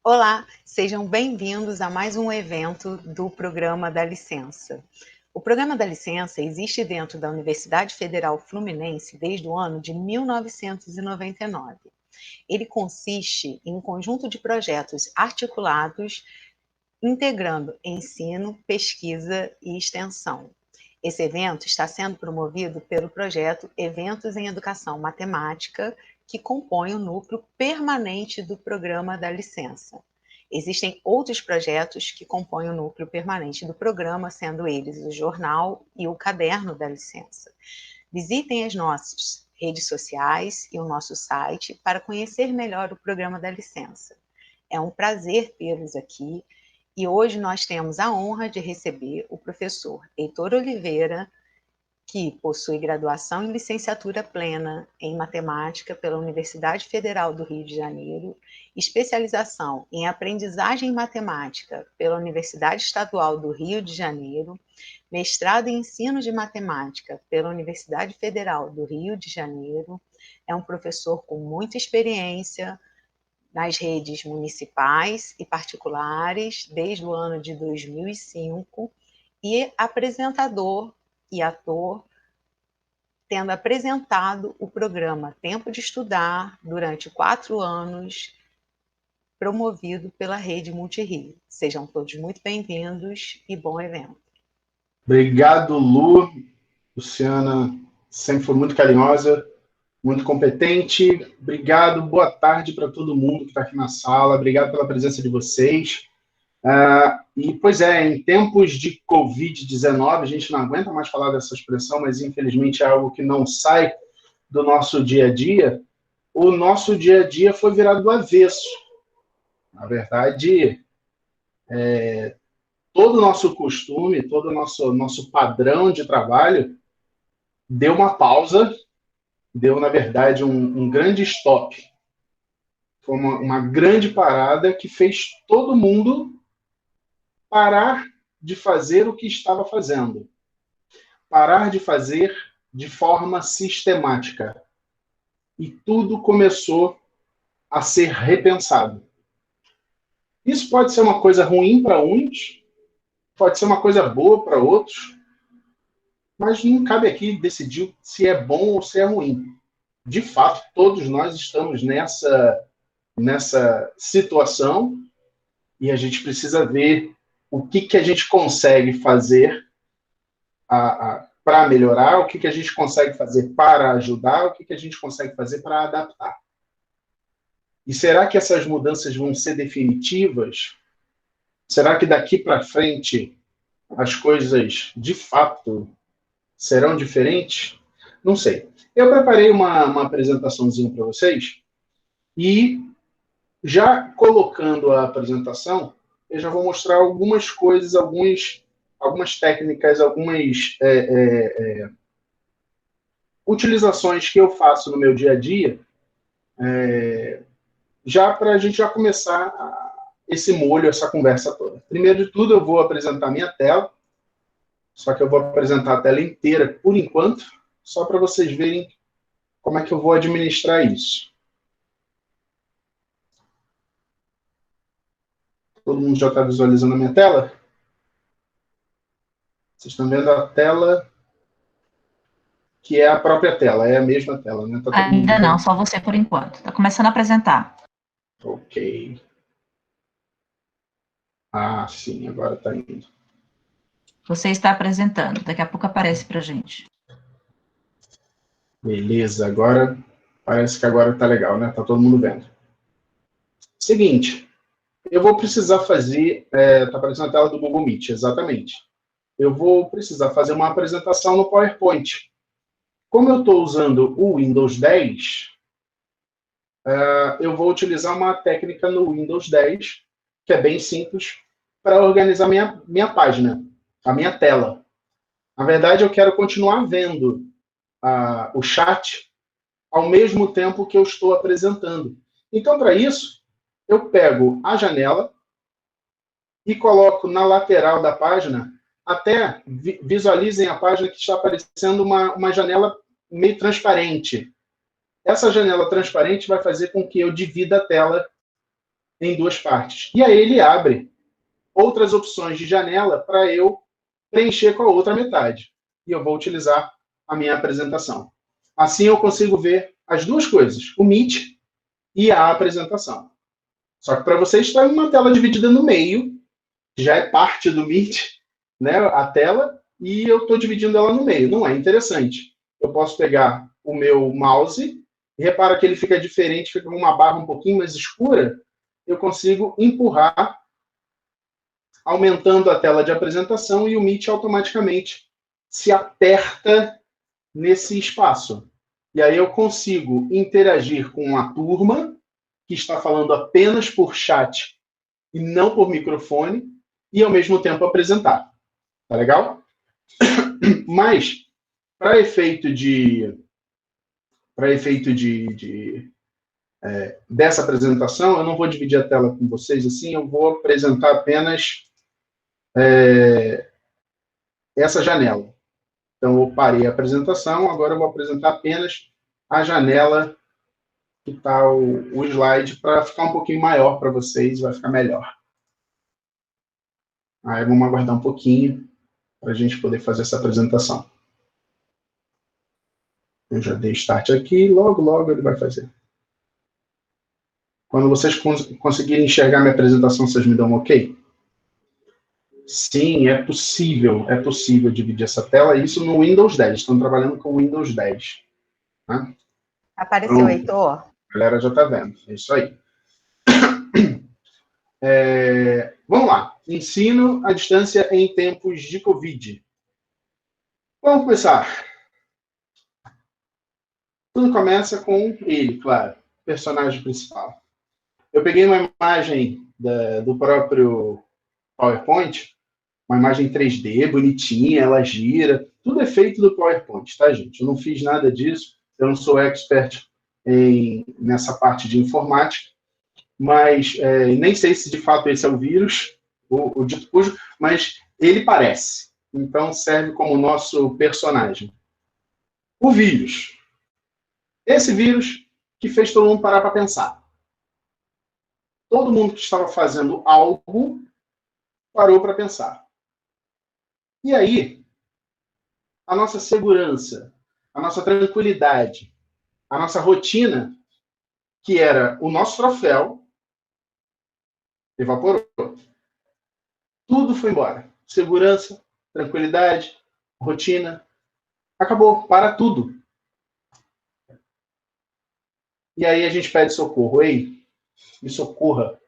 Olá, sejam bem-vindos a mais um evento do Programa da Licença. O Programa da Licença existe dentro da Universidade Federal Fluminense desde o ano de 1999. Ele consiste em um conjunto de projetos articulados, integrando ensino, pesquisa e extensão. Esse evento está sendo promovido pelo projeto Eventos em Educação Matemática, que compõe o núcleo permanente do Programa da Licença. Existem outros projetos que compõem o núcleo permanente do programa, sendo eles o jornal e o caderno da licença. Visitem as nossas redes sociais e o nosso site para conhecer melhor o programa da licença. É um prazer tê-los aqui e hoje nós temos a honra de receber o professor Heitor Oliveira, que possui graduação em licenciatura plena em matemática pela Universidade Federal do Rio de Janeiro, especialização em aprendizagem matemática pela Universidade Estadual do Rio de Janeiro, mestrado em ensino de matemática pela Universidade Federal do Rio de Janeiro, é um professor com muita experiência nas redes municipais e particulares desde o ano de 2005 e apresentador e ator, tendo apresentado o programa Tempo de Estudar durante 4 anos, promovido pela Rede Multirio. Sejam todos muito bem-vindos e bom evento. Obrigado, Lu. Luciana sempre foi muito carinhosa, muito competente. Obrigado, boa tarde para todo mundo que está aqui na sala. Obrigado pela presença de vocês. Pois é, em tempos de Covid-19, a gente não aguenta mais falar dessa expressão, mas infelizmente é algo que não sai do nosso dia a dia. O nosso dia a dia foi virado do avesso. Na verdade, todo o nosso costume, todo o nosso padrão de trabalho deu uma pausa, deu, na verdade, um grande stop. Foi uma grande parada que fez todo mundo parar de fazer o que estava fazendo. Parar de fazer de forma sistemática. E tudo começou a ser repensado. Isso pode ser uma coisa ruim para uns, pode ser uma coisa boa para outros, mas não cabe aqui decidir se é bom ou se é ruim. De fato, todos nós estamos nessa situação e a gente precisa ver o que a gente consegue fazer para melhorar, o que a gente consegue fazer para ajudar, o que a gente consegue fazer para adaptar. E será que essas mudanças vão ser definitivas? Será que daqui para frente as coisas, de fato, serão diferentes? Não sei. Eu preparei uma apresentaçãozinha para vocês e, já colocando a apresentação, eu já vou mostrar algumas coisas, algumas técnicas, algumas utilizações que eu faço no meu dia a dia, já para a gente já começar esse molho, essa conversa toda. Primeiro de tudo, eu vou apresentar minha tela, só que eu vou apresentar a tela inteira por enquanto, só para vocês verem como é que eu vou administrar isso. Todo mundo já está visualizando a minha tela? Vocês estão vendo a tela, que é a própria tela, é a mesma tela, né? Tá todo mundo Ainda não, vendo? só você por enquanto. Está começando a apresentar. Ok. Sim, agora está indo. Você está apresentando, daqui a pouco aparece para a gente. Beleza, agora parece que agora está legal, né? Tá todo mundo vendo. Seguinte, eu vou precisar fazer, tá aparecendo a tela do Google Meet, exatamente. Eu vou precisar fazer uma apresentação no PowerPoint. Como eu estou usando o Windows 10, eu vou utilizar uma técnica no Windows 10, que é bem simples, para organizar minha página, a minha tela. Na verdade, eu quero continuar vendo o chat ao mesmo tempo que eu estou apresentando. Então, para isso, eu pego a janela e coloco na lateral da página, até visualizem a página que está aparecendo uma janela meio transparente. Essa janela transparente vai fazer com que eu divida a tela em duas partes. E aí ele abre outras opções de janela para eu preencher com a outra metade. E eu vou utilizar a minha apresentação. Assim eu consigo ver as duas coisas, o Meet e a apresentação. Só que para vocês está em uma tela dividida no meio, que já é parte do Meet, né, a tela, e eu estou dividindo ela no meio. Não é interessante. Eu posso pegar o meu mouse, e repara que ele fica diferente, fica com uma barra um pouquinho mais escura, eu consigo empurrar, aumentando a tela de apresentação, e o Meet automaticamente se aperta nesse espaço. E aí eu consigo interagir com a turma, que está falando apenas por chat e não por microfone, e ao mesmo tempo apresentar. Tá legal? Mas, para efeito dessa apresentação, eu não vou dividir a tela com vocês assim, eu vou apresentar apenas essa janela. Então, eu parei a apresentação, agora eu vou apresentar apenas a janela que está o slide, para ficar um pouquinho maior para vocês, vai ficar melhor. Aí vamos aguardar um pouquinho para a gente poder fazer essa apresentação. Eu já dei start aqui, logo ele vai fazer. Quando vocês conseguirem enxergar minha apresentação, vocês me dão um ok? Sim, é possível dividir essa tela, isso no Windows 10, estamos trabalhando com o Windows 10. Tá? Apareceu, Pronto. Heitor? A galera já está vendo, é isso aí. Vamos lá. Ensino à distância em tempos de Covid. Vamos começar. Tudo começa com ele, claro, personagem principal. Eu peguei uma imagem do próprio PowerPoint, uma imagem 3D, bonitinha, ela gira, tudo é feito do PowerPoint, tá, gente? Eu não fiz nada disso, eu não sou expert nessa parte de informática, mas nem sei se de fato esse é o vírus, o dito cujo, mas ele parece. Então serve como nosso personagem. O vírus. Esse vírus que fez todo mundo parar para pensar. Todo mundo que estava fazendo algo parou para pensar. E aí, a nossa segurança, a nossa tranquilidade, a nossa rotina, que era o nosso troféu, evaporou. Tudo foi embora. Segurança, tranquilidade, rotina, acabou, para tudo. E aí a gente pede socorro. Ei, me socorra.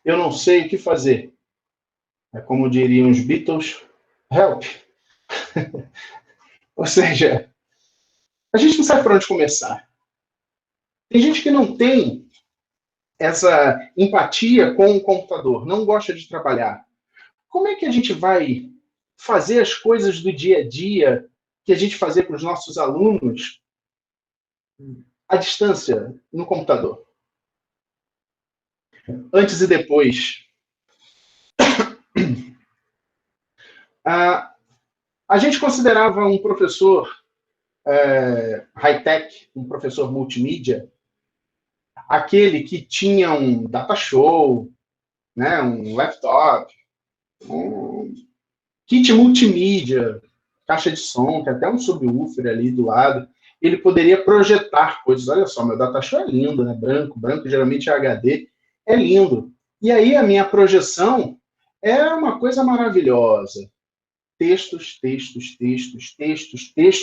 Eu não sei o que fazer. É como diriam os Beatles, help. Ou seja, a gente não sabe por onde começar. Tem gente que não tem essa empatia com o computador, não gosta de trabalhar. Como é que a gente vai fazer as coisas do dia a dia que a gente fazia para os nossos alunos à distância, no computador? Antes e depois. A gente considerava um professor high-tech, um professor multimídia, aquele que tinha um data show, né, um laptop, um kit multimídia, caixa de som, tem até um subwoofer ali do lado. Ele poderia projetar coisas. Olha só, meu data show é lindo, né? Branco geralmente é HD, é lindo. E aí a minha projeção é uma coisa maravilhosa. Textos,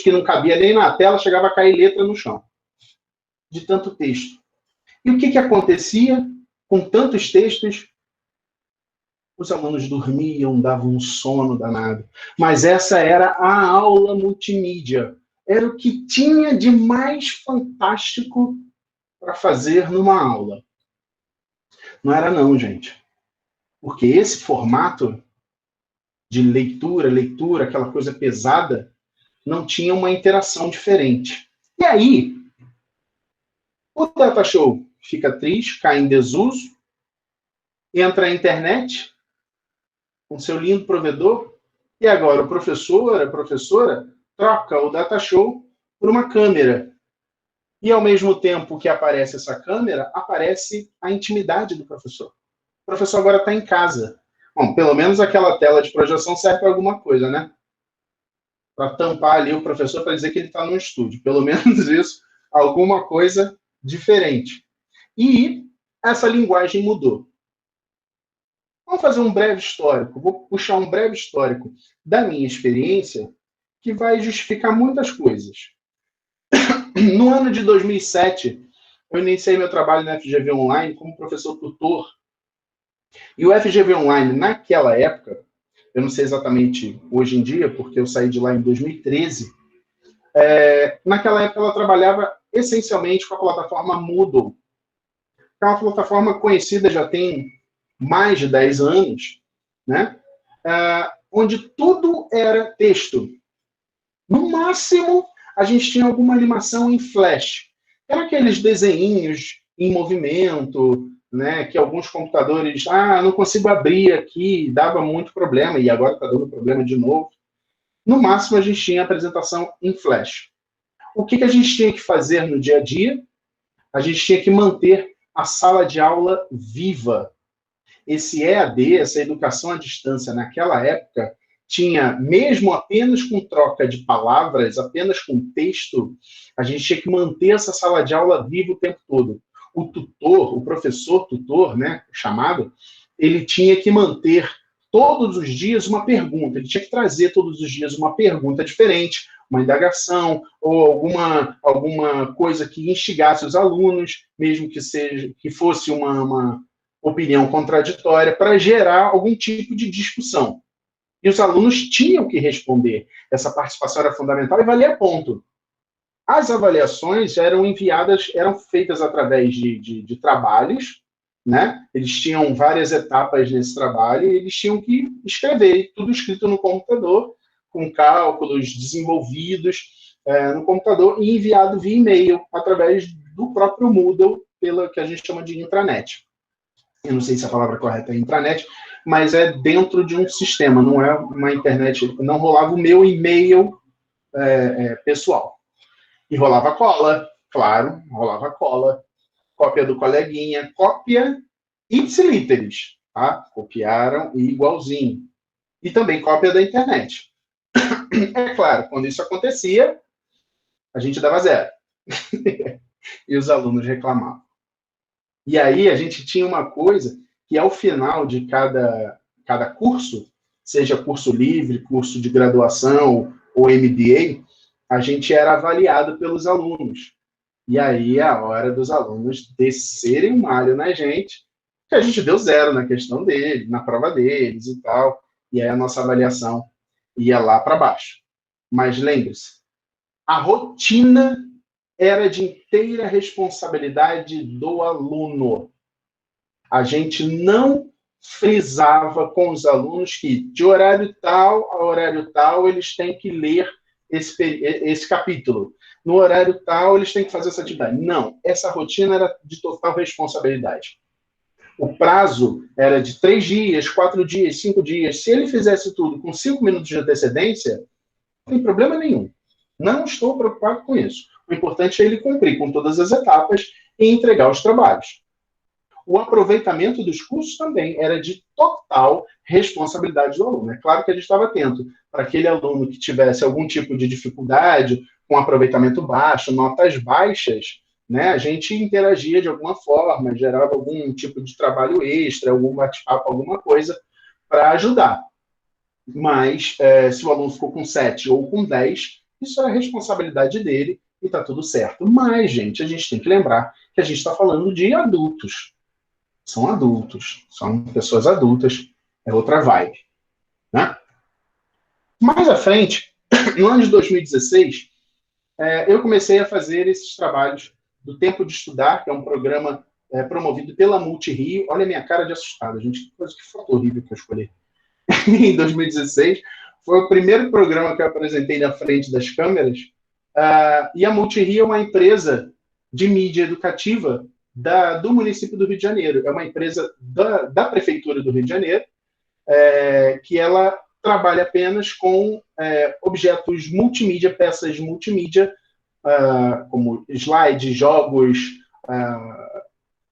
que não cabia nem na tela, chegava a cair letra no chão. De tanto texto. E o que acontecia com tantos textos? Os alunos dormiam, davam um sono danado. Mas essa era a aula multimídia. Era o que tinha de mais fantástico para fazer numa aula. Não era não, gente. Porque esse formato de leitura, aquela coisa pesada, não tinha uma interação diferente. E aí, o Data Show fica triste, cai em desuso, entra a internet, com seu lindo provedor, e agora o professor, a professora, troca o Data Show por uma câmera. E ao mesmo tempo que aparece essa câmera, aparece a intimidade do professor. professor agora está em casa. Bom, pelo menos aquela tela de projeção serve para alguma coisa, né? Para tampar ali o professor para dizer que ele está no estúdio. Pelo menos isso, alguma coisa diferente. E essa linguagem mudou. Vamos fazer um breve histórico. Vou puxar um breve histórico da minha experiência que vai justificar muitas coisas. No ano de 2007, eu iniciei meu trabalho na FGV Online como professor tutor. E o FGV Online, naquela época, eu não sei exatamente hoje em dia, porque eu saí de lá em 2013, naquela época ela trabalhava essencialmente com a plataforma Moodle, que é uma plataforma conhecida já tem mais de 10 anos, né? Onde tudo era texto. No máximo, a gente tinha alguma animação em flash. Eram aqueles desenhinhos em movimento, né, que alguns computadores, não consigo abrir aqui, dava muito problema, e agora está dando problema de novo. No máximo, a gente tinha apresentação em flash. O que a gente tinha que fazer no dia a dia? A gente tinha que manter a sala de aula viva. Esse EAD, essa educação à distância, naquela época, tinha, mesmo apenas com troca de palavras, apenas com texto, a gente tinha que manter essa sala de aula viva o tempo todo. O tutor, o professor tutor, né, chamado, ele tinha que manter todos os dias uma pergunta, ele tinha que trazer todos os dias uma pergunta diferente, uma indagação, ou alguma coisa que instigasse os alunos, mesmo que fosse uma opinião contraditória, para gerar algum tipo de discussão. E os alunos tinham que responder. Essa participação era fundamental e valia ponto. As avaliações eram feitas através de trabalhos, né? Eles tinham várias etapas nesse trabalho e eles tinham que escrever, tudo escrito no computador, com cálculos desenvolvidos no computador e enviado via e-mail através do próprio Moodle, pela que a gente chama de intranet. Eu não sei se a palavra correta é intranet, mas é dentro de um sistema, não é uma internet, não rolava o meu e-mail pessoal. E rolava cola, claro, rolava cola, cópia do coleguinha, cópia ipsilíteris, tá? Copiaram igualzinho. E também cópia da internet. É claro, quando isso acontecia, a gente dava 0. E os alunos reclamavam. E aí a gente tinha uma coisa que ao final de cada curso, seja curso livre, curso de graduação ou MBA, a gente era avaliado pelos alunos. E aí é a hora dos alunos descerem o malho na gente, que a gente deu 0 na questão dele, na prova deles e tal. E aí a nossa avaliação ia lá para baixo. Mas lembre-se, a rotina era de inteira responsabilidade do aluno. A gente não frisava com os alunos que de horário tal a horário tal eles têm que ler esse capítulo. No horário tal eles têm que fazer essa atividade. Não, essa rotina era de total responsabilidade. O prazo era de 3 dias, 4 dias, 5 dias. Se ele fizesse tudo com 5 minutos de antecedência, não tem problema nenhum. Não estou preocupado com isso. O importante é ele cumprir com todas as etapas e entregar os trabalhos. O aproveitamento dos cursos também era de total responsabilidade do aluno. É claro que a gente estava atento para aquele aluno que tivesse algum tipo de dificuldade, com aproveitamento baixo, notas baixas, né? A gente interagia de alguma forma, gerava algum tipo de trabalho extra, algum bate-papo, alguma coisa para ajudar. Mas se o aluno ficou com 7 ou com 10, isso é a responsabilidade dele e está tudo certo. Mas, gente, a gente tem que lembrar que a gente está falando de adultos. São adultos, são pessoas adultas, é outra vibe. Né? Mais à frente, no ano de 2016, eu comecei a fazer esses trabalhos do Tempo de Estudar, que é um programa promovido pela Multirio. Olha a minha cara de assustado, gente, que foto horrível que eu escolhi. Em 2016, foi o primeiro programa que eu apresentei na frente das câmeras, e a Multirio é uma empresa de mídia educativa do município do Rio de Janeiro. É uma empresa da Prefeitura do Rio de Janeiro, que ela trabalha apenas com objetos multimídia, peças multimídia, como slides, jogos,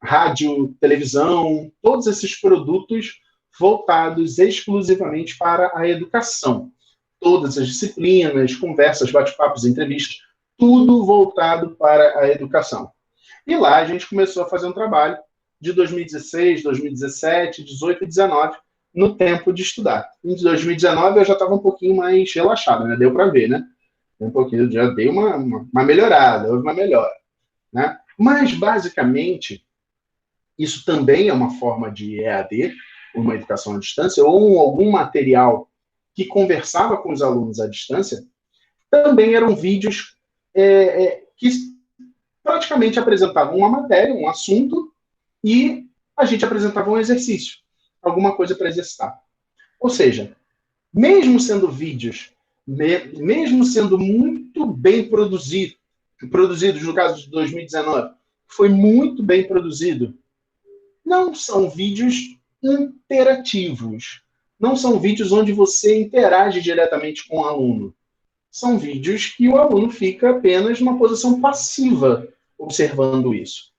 rádio, televisão, todos esses produtos voltados exclusivamente para a educação. Todas as disciplinas, conversas, bate-papos, entrevistas, tudo voltado para a educação. E lá a gente começou a fazer um trabalho de 2016, 2017, 18 e 19, no tempo de estudar. Em 2019 eu já estava um pouquinho mais relaxado, né? Deu para ver, né? Um pouquinho, já dei uma melhorada, houve uma melhora, né? Mas, basicamente, isso também é uma forma de EAD, uma educação à distância, ou algum material que conversava com os alunos à distância, também eram vídeos que praticamente apresentavam uma matéria, um assunto, e a gente apresentava um exercício, alguma coisa para exercitar. Ou seja, mesmo sendo vídeos, mesmo sendo muito bem produzidos, no caso de 2019, foi muito bem produzido, não são vídeos interativos. Não são vídeos onde você interage diretamente com o aluno. São vídeos que o aluno fica apenas numa posição passiva observando isso.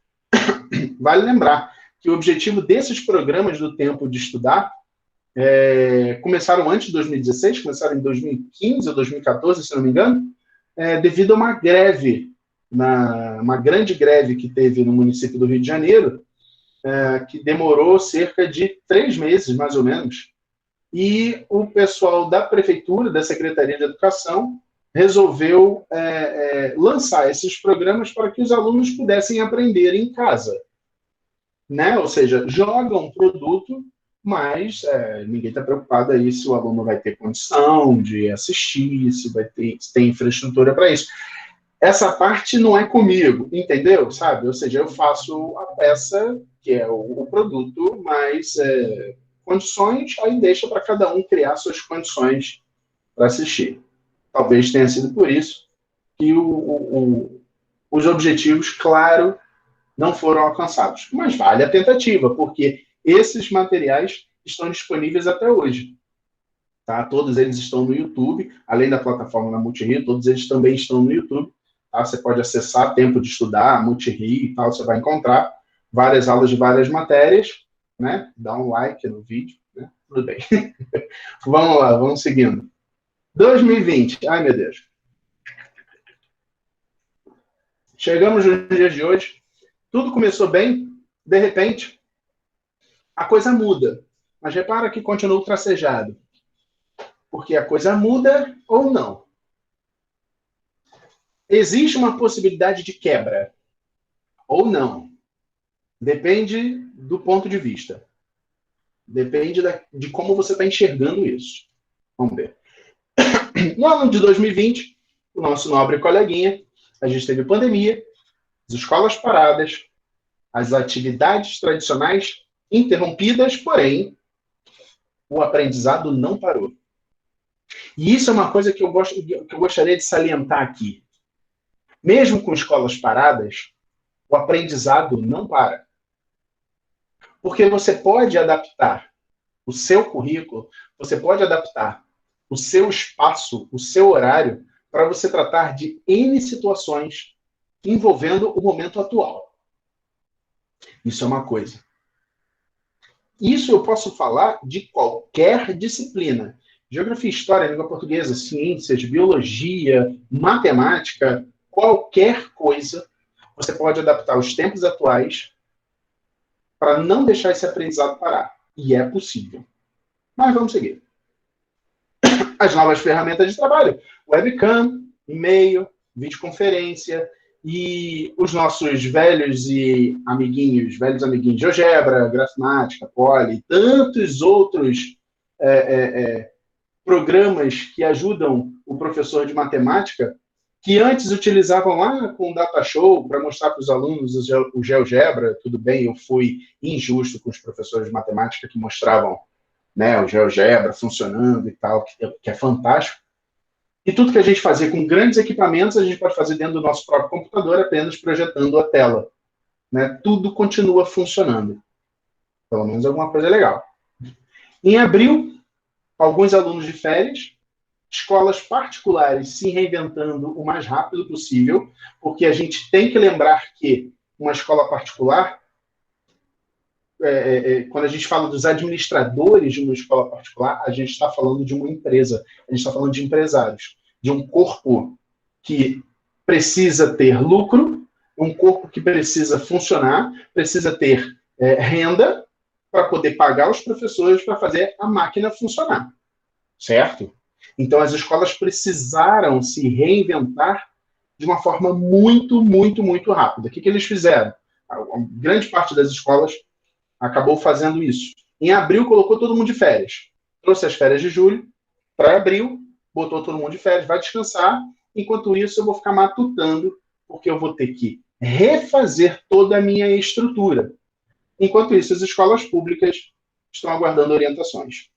Vale lembrar que o objetivo desses programas do Tempo de Estudar começaram antes de 2016, começaram em 2015 ou 2014, se não me engano, devido a uma greve, uma grande greve que teve no município do Rio de Janeiro, que demorou cerca de 3 meses, mais ou menos, e o pessoal da prefeitura, da Secretaria de Educação, resolveu lançar esses programas para que os alunos pudessem aprender em casa. Né? Ou seja, jogam um produto, mas ninguém está preocupado aí se o aluno vai ter condição de assistir, se tem infraestrutura para isso. Essa parte não é comigo, entendeu? Sabe? Ou seja, eu faço a peça, que é o produto, mas condições, aí deixa para cada um criar suas condições para assistir. Talvez tenha sido por isso que os objetivos, claro, não foram alcançados. Mas vale a tentativa, porque esses materiais estão disponíveis até hoje. Tá? Todos eles estão no YouTube, além da plataforma da Multirio, todos eles também estão no YouTube. Tá? Você pode acessar Tempo de Estudar, Multirio e tal, você vai encontrar várias aulas de várias matérias, né? Dá um like no vídeo, né? Tudo bem. Vamos lá, vamos seguindo. 2020, ai meu Deus. Chegamos nos dias de hoje, tudo começou bem, de repente, a coisa muda. Mas repara que continua tracejado. Porque a coisa muda ou não. Existe uma possibilidade de quebra ou não. Depende do ponto de vista. Depende de como você está enxergando isso. Vamos ver. No ano de 2020, o nosso nobre coleguinha, a gente teve pandemia, as escolas paradas, as atividades tradicionais interrompidas, porém, o aprendizado não parou. E isso é uma coisa que eu gostaria de salientar aqui. Mesmo com escolas paradas, o aprendizado não para. Porque você pode adaptar o seu currículo, você pode adaptar o seu espaço, o seu horário, para você tratar de N situações envolvendo o momento atual. Isso é uma coisa. Isso eu posso falar de qualquer disciplina. Geografia, História, Língua Portuguesa, Ciências, Biologia, Matemática, qualquer coisa, você pode adaptar os tempos atuais para não deixar esse aprendizado parar. E é possível. Mas vamos seguir. As novas ferramentas de trabalho. Webcam, e-mail, videoconferência e os nossos velhos amiguinhos GeoGebra, Grafimática, Poly, tantos outros programas que ajudam o professor de matemática, que antes utilizavam lá com o Datashow para mostrar para os alunos o GeoGebra. Tudo bem, eu fui injusto com os professores de matemática que mostravam, né, o GeoGebra funcionando e tal, que é fantástico. E tudo que a gente fazia com grandes equipamentos, a gente pode fazer dentro do nosso próprio computador, apenas projetando a tela. Né? Tudo continua funcionando. Pelo menos alguma coisa legal. Em abril, alguns alunos de férias, escolas particulares se reinventando o mais rápido possível, porque a gente tem que lembrar que uma escola particular quando a gente fala dos administradores de uma escola particular, a gente está falando de uma empresa, a gente está falando de empresários, de um corpo que precisa ter lucro, um corpo que precisa funcionar, precisa ter renda para poder pagar os professores para fazer a máquina funcionar, certo? Então, as escolas precisaram se reinventar de uma forma muito, muito, muito rápida. O que eles fizeram? A grande parte das escolas acabou fazendo isso. Em abril, colocou todo mundo de férias. Trouxe as férias de julho para abril, botou todo mundo de férias, vai descansar. Enquanto isso, eu vou ficar matutando, porque eu vou ter que refazer toda a minha estrutura. Enquanto isso, as escolas públicas estão aguardando orientações.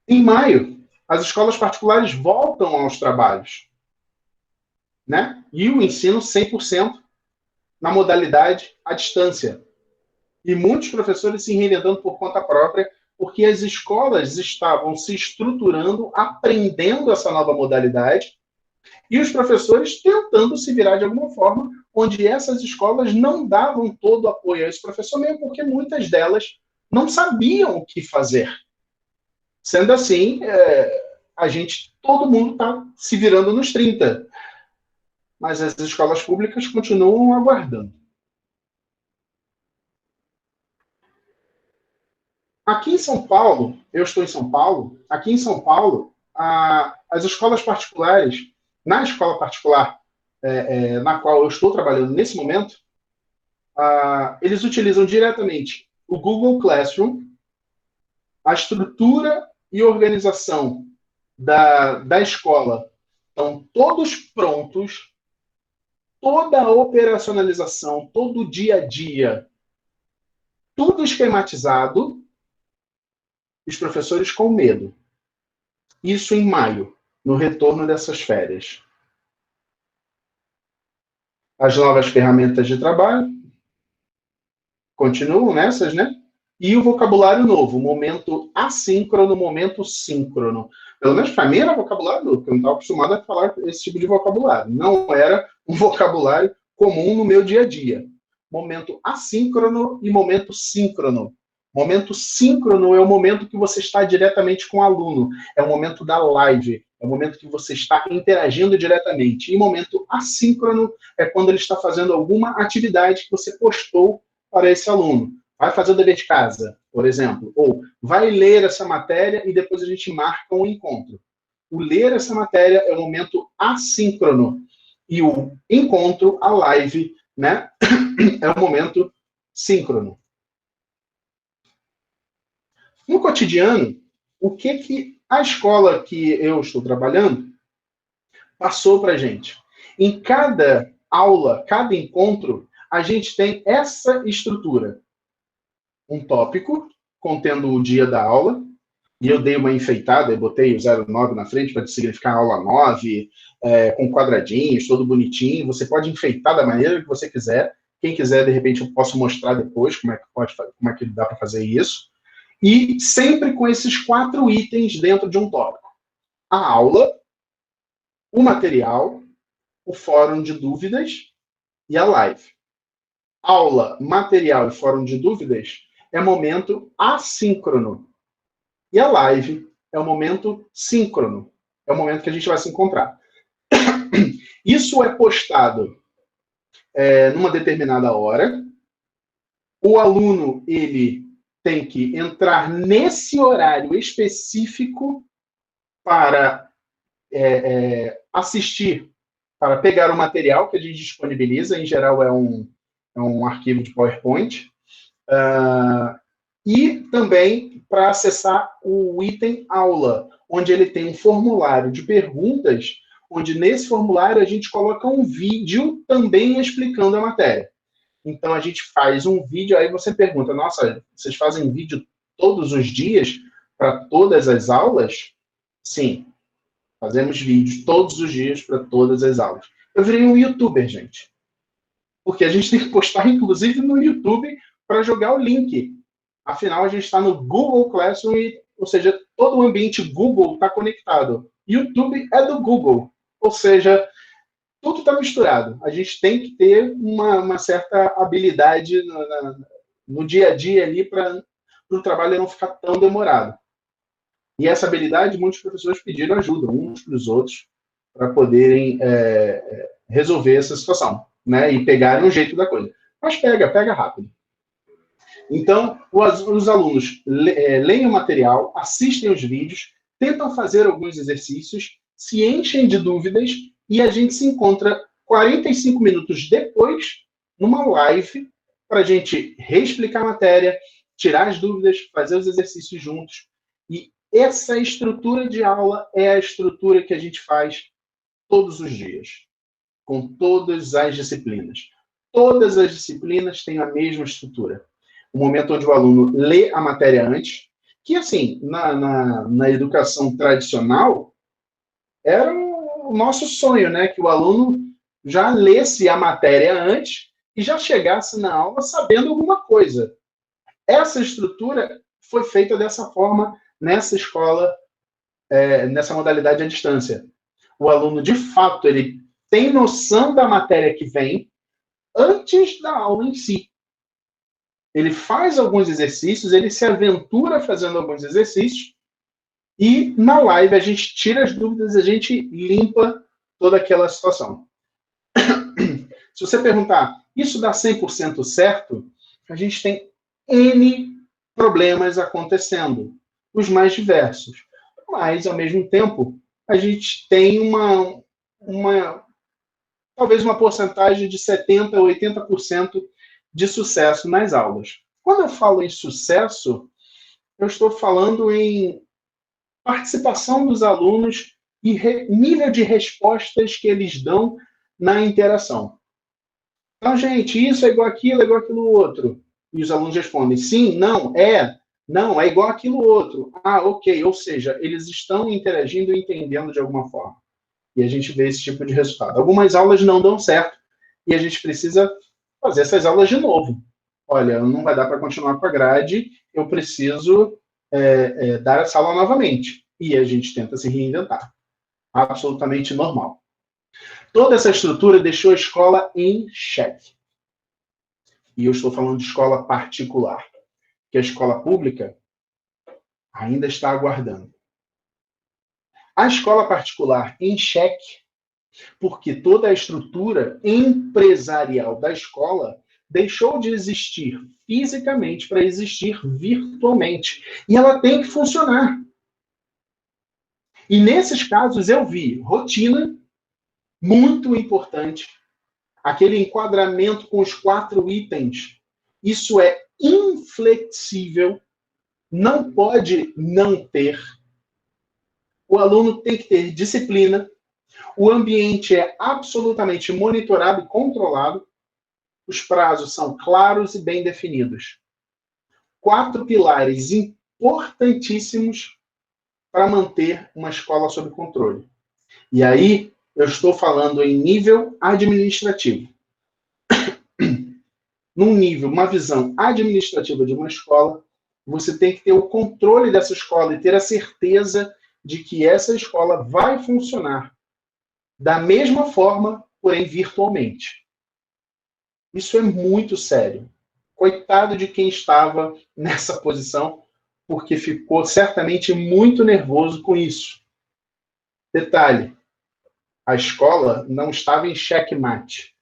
Em maio, as escolas particulares voltam aos trabalhos, né? E o ensino 100% na modalidade à distância. E muitos professores se reinventando por conta própria, porque as escolas estavam se estruturando, aprendendo essa nova modalidade, e os professores tentando se virar de alguma forma, onde essas escolas não davam todo o apoio a esse professor, mesmo porque muitas delas não sabiam o que fazer. Sendo assim, todo mundo está se virando nos 30. Mas as escolas públicas continuam aguardando. Aqui em São Paulo, eu estou em São Paulo, aqui em São Paulo, as escolas particulares, na escola particular na qual eu estou trabalhando nesse momento, eles utilizam diretamente o Google Classroom, a estrutura e organização da escola estão todos prontos, toda a operacionalização, todo o dia a dia, tudo esquematizado, os professores com medo. Isso em maio, no retorno dessas férias. As novas ferramentas de trabalho continuam nessas, né? E o vocabulário novo, momento assíncrono, momento síncrono. Pelo menos para mim era vocabulário novo, porque eu não estava acostumado a falar esse tipo de vocabulário. Não era um vocabulário comum no meu dia a dia. Momento assíncrono e momento síncrono. Momento síncrono é o momento que você está diretamente com o aluno. É o momento da live. É o momento que você está interagindo diretamente. E momento assíncrono é quando ele está fazendo alguma atividade que você postou para esse aluno. Vai fazer o dever de casa, por exemplo. Ou vai ler essa matéria e depois a gente marca um encontro. O ler essa matéria é o momento assíncrono. E o encontro, a live, né, é o momento síncrono. No cotidiano, o que a escola que eu estou trabalhando passou para a gente? Em cada aula, cada encontro, a gente tem essa estrutura. Um tópico contendo o dia da aula, e eu dei uma enfeitada, eu botei o 09 na frente para significar aula 9, com quadradinhos, todo bonitinho. Você pode enfeitar da maneira que você quiser. Quem quiser, de repente, eu posso mostrar depois como é que dá para fazer isso. E sempre com esses 4 itens dentro de um tópico. A aula, o material, o fórum de dúvidas e a live. Aula, material e fórum de dúvidas é momento assíncrono. E a live é o momento síncrono. É o momento que a gente vai se encontrar. Isso é postado numa determinada hora. O aluno, ele tem que entrar nesse horário específico para assistir, para pegar o material que a gente disponibiliza. Em geral, é um arquivo de PowerPoint. E também para acessar o item aula, onde ele tem um formulário de perguntas, onde nesse formulário a gente coloca um vídeo também explicando a matéria. Então a gente faz um vídeo, aí você pergunta, nossa, vocês fazem vídeo todos os dias para todas as aulas? Sim, fazemos vídeos todos os dias para todas as aulas. Eu virei um youtuber, gente. Porque a gente tem que postar, inclusive, no YouTube para jogar o link. Afinal, a gente está no Google Classroom, ou seja, todo o ambiente Google está conectado. YouTube é do Google, ou seja, tudo está misturado. A gente tem que ter uma certa habilidade no dia a dia ali para o trabalho não ficar tão demorado. E essa habilidade, muitos professores pediram ajuda uns para os outros para poderem resolver essa situação, né? E pegarem um jeito da coisa. Mas pega rápido. Então, os alunos leem o material, assistem os vídeos, tentam fazer alguns exercícios, se enchem de dúvidas e a gente se encontra 45 minutos depois numa live para a gente reexplicar a matéria, tirar as dúvidas, fazer os exercícios juntos. E essa estrutura de aula é a estrutura que a gente faz todos os dias, com todas as disciplinas. Todas as disciplinas têm a mesma estrutura. O momento onde o aluno lê a matéria antes, que, assim, na educação tradicional, era o nosso sonho, né? Que o aluno já lesse a matéria antes e já chegasse na aula sabendo alguma coisa. Essa estrutura foi feita dessa forma nessa escola, nessa modalidade à distância. O aluno, de fato, ele tem noção da matéria que vem antes da aula em si. Ele faz alguns exercícios, ele se aventura fazendo alguns exercícios, e na live a gente tira as dúvidas, a gente limpa toda aquela situação. Se você perguntar, isso dá 100% certo? A gente tem N problemas acontecendo, os mais diversos. Mas, ao mesmo tempo, a gente tem talvez uma porcentagem de 70% a 80% de sucesso nas aulas. Quando eu falo em sucesso, eu estou falando em participação dos alunos e nível de respostas que eles dão na interação. Então, gente, isso é igual aquilo outro. E os alunos respondem, sim, não, é igual aquilo outro. Ah, ok. Ou seja, eles estão interagindo e entendendo de alguma forma. E a gente vê esse tipo de resultado. Algumas aulas não dão certo e a gente precisa fazer essas aulas de novo. Olha, não vai dar para continuar com a grade, eu preciso dar essa aula novamente. E a gente tenta se reinventar. Absolutamente normal. Toda essa estrutura deixou a escola em xeque. E eu estou falando de escola particular, que a escola pública ainda está aguardando. A escola particular em xeque, porque toda a estrutura empresarial da escola deixou de existir fisicamente para existir virtualmente. E ela tem que funcionar. E nesses casos eu vi rotina, muito importante, aquele enquadramento com os 4 itens. Isso é inflexível, não pode não ter. O aluno tem que ter disciplina, o ambiente é absolutamente monitorado e controlado, os prazos são claros e bem definidos. 4 pilares importantíssimos para manter uma escola sob controle. E aí, eu estou falando em nível administrativo. Num nível, uma visão administrativa de uma escola, você tem que ter o controle dessa escola e ter a certeza de que essa escola vai funcionar da mesma forma, porém virtualmente. Isso é muito sério. Coitado de quem estava nessa posição, porque ficou certamente muito nervoso com isso. Detalhe, a escola não estava em xeque-mate.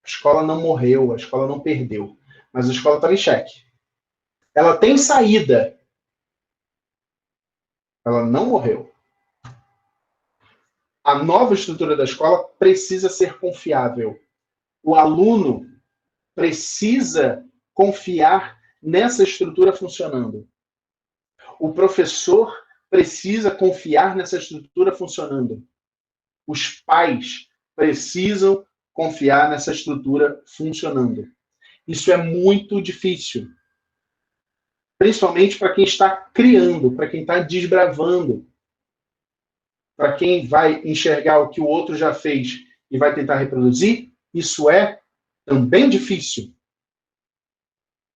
A escola não morreu, a escola não perdeu, mas a escola estava em xeque. Ela tem saída. Ela não morreu. A nova estrutura da escola precisa ser confiável. O aluno precisa confiar nessa estrutura funcionando. O professor precisa confiar nessa estrutura funcionando. Os pais precisam confiar nessa estrutura funcionando. Isso é muito difícil. Principalmente para quem está criando, para quem está desbravando, para quem vai enxergar o que o outro já fez e vai tentar reproduzir, isso é também difícil.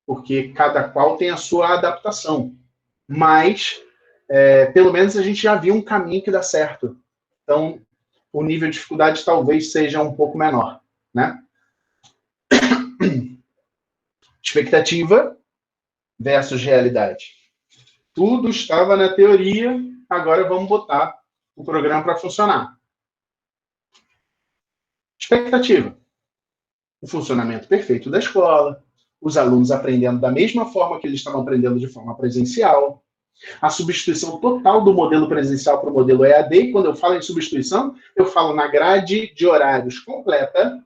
Porque cada qual tem a sua adaptação. Mas, pelo menos, a gente já viu um caminho que dá certo. Então, o nível de dificuldade talvez seja um pouco menor, né? Expectativa versus realidade. Tudo estava na teoria, agora vamos botar o programa para funcionar. Expectativa. O funcionamento perfeito da escola, os alunos aprendendo da mesma forma que eles estavam aprendendo de forma presencial, a substituição total do modelo presencial para o modelo EAD. E quando eu falo em substituição, eu falo na grade de horários completa,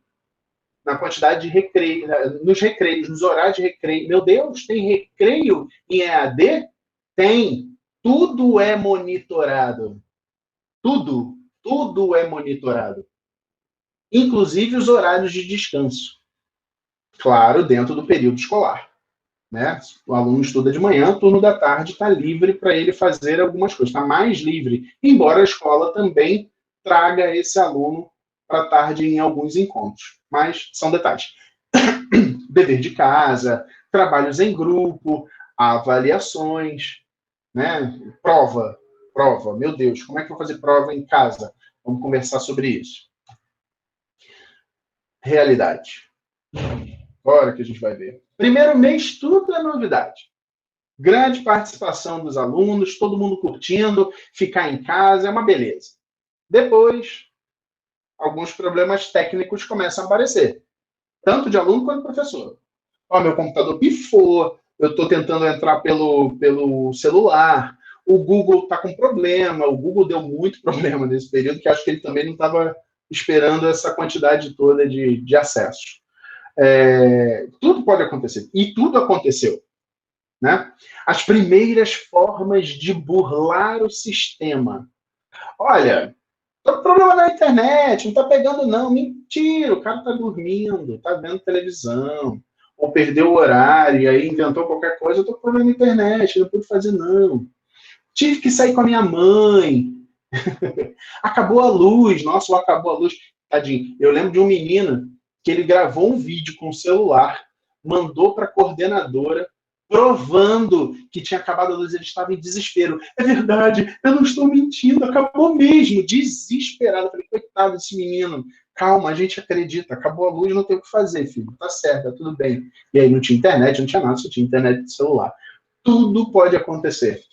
na quantidade de recreio, nos recreios, nos horários de recreio. Meu Deus, tem recreio em EAD? Tem. Tudo é monitorado. Tudo é monitorado. Inclusive os horários de descanso. Claro, dentro do período escolar. Né? O aluno estuda de manhã, o turno da tarde está livre para ele fazer algumas coisas, está mais livre, embora a escola também traga esse aluno para a tarde em alguns encontros, mas são detalhes. Dever de casa, trabalhos em grupo, avaliações, né? Prova, meu Deus, como é que eu vou fazer prova em casa? Vamos conversar sobre isso. Realidade. Agora que a gente vai ver. Primeiro mês, tudo é novidade. Grande participação dos alunos, todo mundo curtindo, ficar em casa, é uma beleza. Depois, alguns problemas técnicos começam a aparecer. Tanto de aluno quanto de professor. Ó, meu computador pifou, eu estou tentando entrar pelo celular, o Google está com problema, o Google deu muito problema nesse período, que acho que ele também não estava esperando essa quantidade toda de acessos. Tudo pode acontecer. E tudo aconteceu. Né? As primeiras formas de burlar o sistema. Olha, tô com problema na internet, não está pegando não. Mentira, o cara está dormindo, está vendo televisão, ou perdeu o horário, e aí inventou qualquer coisa, eu tô com problema na internet, não pude fazer não. Tive que sair com a minha mãe. Acabou a luz, nossa, acabou a luz. Tadinho, eu lembro de um menino que ele gravou um vídeo com o celular, mandou para a coordenadora, provando que tinha acabado a luz, ele estava em desespero. É verdade, eu não estou mentindo, acabou mesmo, desesperado. Eu falei, coitado desse menino, calma, a gente acredita, acabou a luz, não tem o que fazer, filho, tá certo, tá tudo bem. E aí não tinha internet, não tinha nada, só tinha internet de celular. Tudo pode acontecer.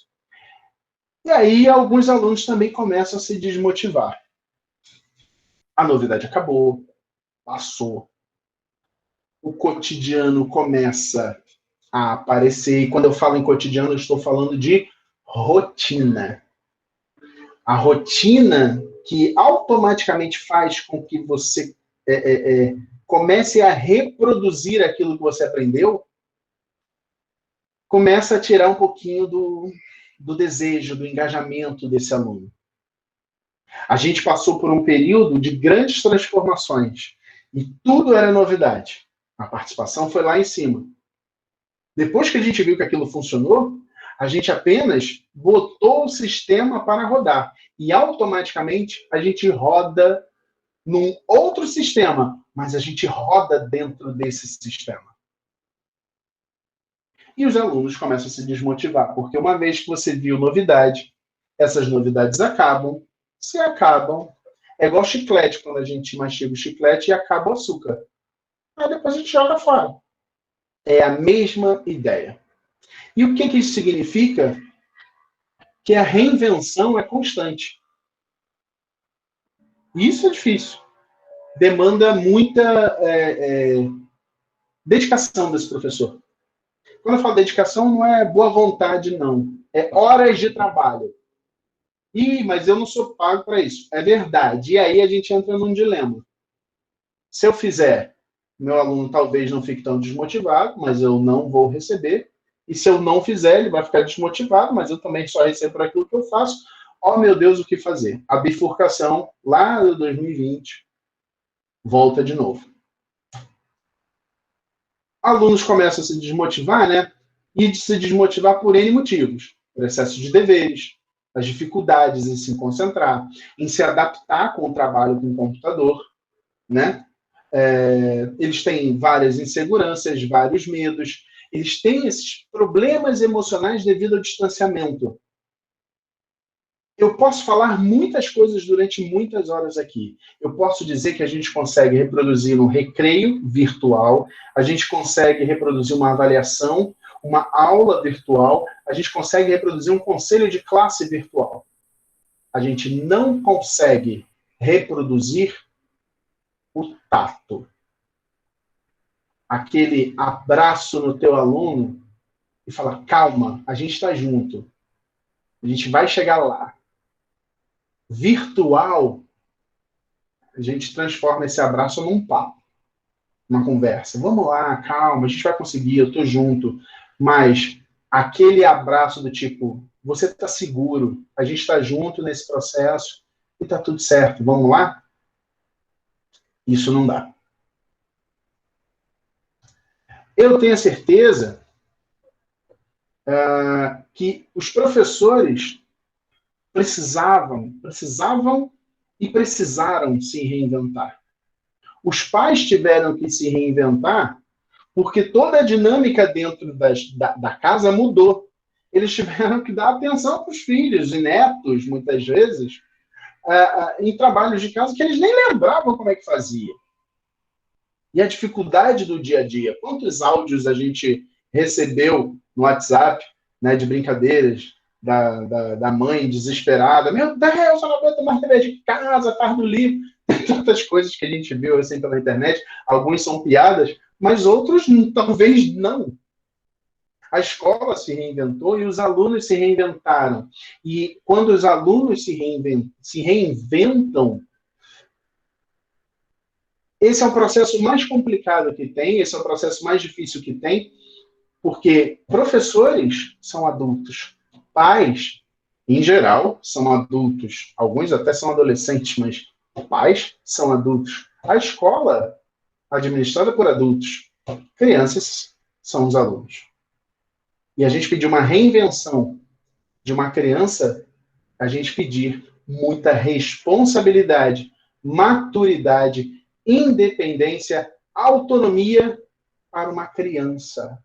E aí alguns alunos também começam a se desmotivar. A novidade acabou, passou. O cotidiano começa a aparecer. E quando eu falo em cotidiano, eu estou falando de rotina. A rotina que automaticamente faz com que você comece a reproduzir aquilo que você aprendeu, começa a tirar um pouquinho do desejo, do engajamento desse aluno. A gente passou por um período de grandes transformações e tudo era novidade. A participação foi lá em cima. Depois que a gente viu que aquilo funcionou, a gente apenas botou o sistema para rodar. E automaticamente a gente roda num outro sistema, mas a gente roda dentro desse sistema. E os alunos começam a se desmotivar, porque uma vez que você viu novidade, essas novidades acabam. Se acabam, é igual chiclete, quando a gente mastiga o chiclete e acaba o açúcar. Aí depois a gente joga fora. É a mesma ideia. E o que isso significa? Que a reinvenção é constante. E isso é difícil. Demanda muita dedicação desse professor. Quando eu falo dedicação, não é boa vontade, não. É horas de trabalho. Mas eu não sou pago para isso. É verdade. E aí a gente entra num dilema. Se eu fizer, meu aluno talvez não fique tão desmotivado, mas eu não vou receber. E se eu não fizer, ele vai ficar desmotivado, mas eu também só recebo por aquilo que eu faço. Oh, meu Deus, o que fazer? A bifurcação, lá de 2020, volta de novo. Alunos começam a se desmotivar, né? E de se desmotivar por N motivos. Por excesso de deveres, as dificuldades em se concentrar, em se adaptar com o trabalho com o computador, né? Eles têm várias inseguranças, vários medos, eles têm esses problemas emocionais devido ao distanciamento. Eu posso falar muitas coisas durante muitas horas aqui. Eu posso dizer que a gente consegue reproduzir um recreio virtual, a gente consegue reproduzir uma avaliação, uma aula virtual, a gente consegue reproduzir um conselho de classe virtual. A gente não consegue reproduzir o tato. Aquele abraço no teu aluno e falar, calma, a gente está junto. A gente vai chegar lá. Virtual, a gente transforma esse abraço num papo, uma conversa. Vamos lá, calma, a gente vai conseguir, eu tô junto. Mas aquele abraço do tipo, você está seguro, a gente está junto nesse processo e está tudo certo, vamos lá? Isso não dá. Eu tenho a certeza que os professores precisavam e precisaram se reinventar. Os pais tiveram que se reinventar porque toda a dinâmica dentro da casa mudou. Eles tiveram que dar atenção para os filhos e netos, muitas vezes, em trabalhos de casa que eles nem lembravam como é que fazia. E a dificuldade do dia a dia. Quantos áudios a gente recebeu no WhatsApp, né, de brincadeiras da mãe desesperada? Meu Deus, eu não aguento mais TV de casa, tarde do livro. Tem tantas coisas que a gente viu assim pela internet. Alguns são piadas, mas outros talvez não. A escola se reinventou e os alunos se reinventaram. E quando os alunos se reinventam, esse é o processo mais complicado que tem, esse é o processo mais difícil que tem, porque professores são adultos, pais, em geral, são adultos, alguns até são adolescentes, mas pais são adultos. A escola, administrada por adultos, crianças são os alunos. E a gente pedir uma reinvenção de uma criança, a gente pedir muita responsabilidade, maturidade, independência, autonomia para uma criança.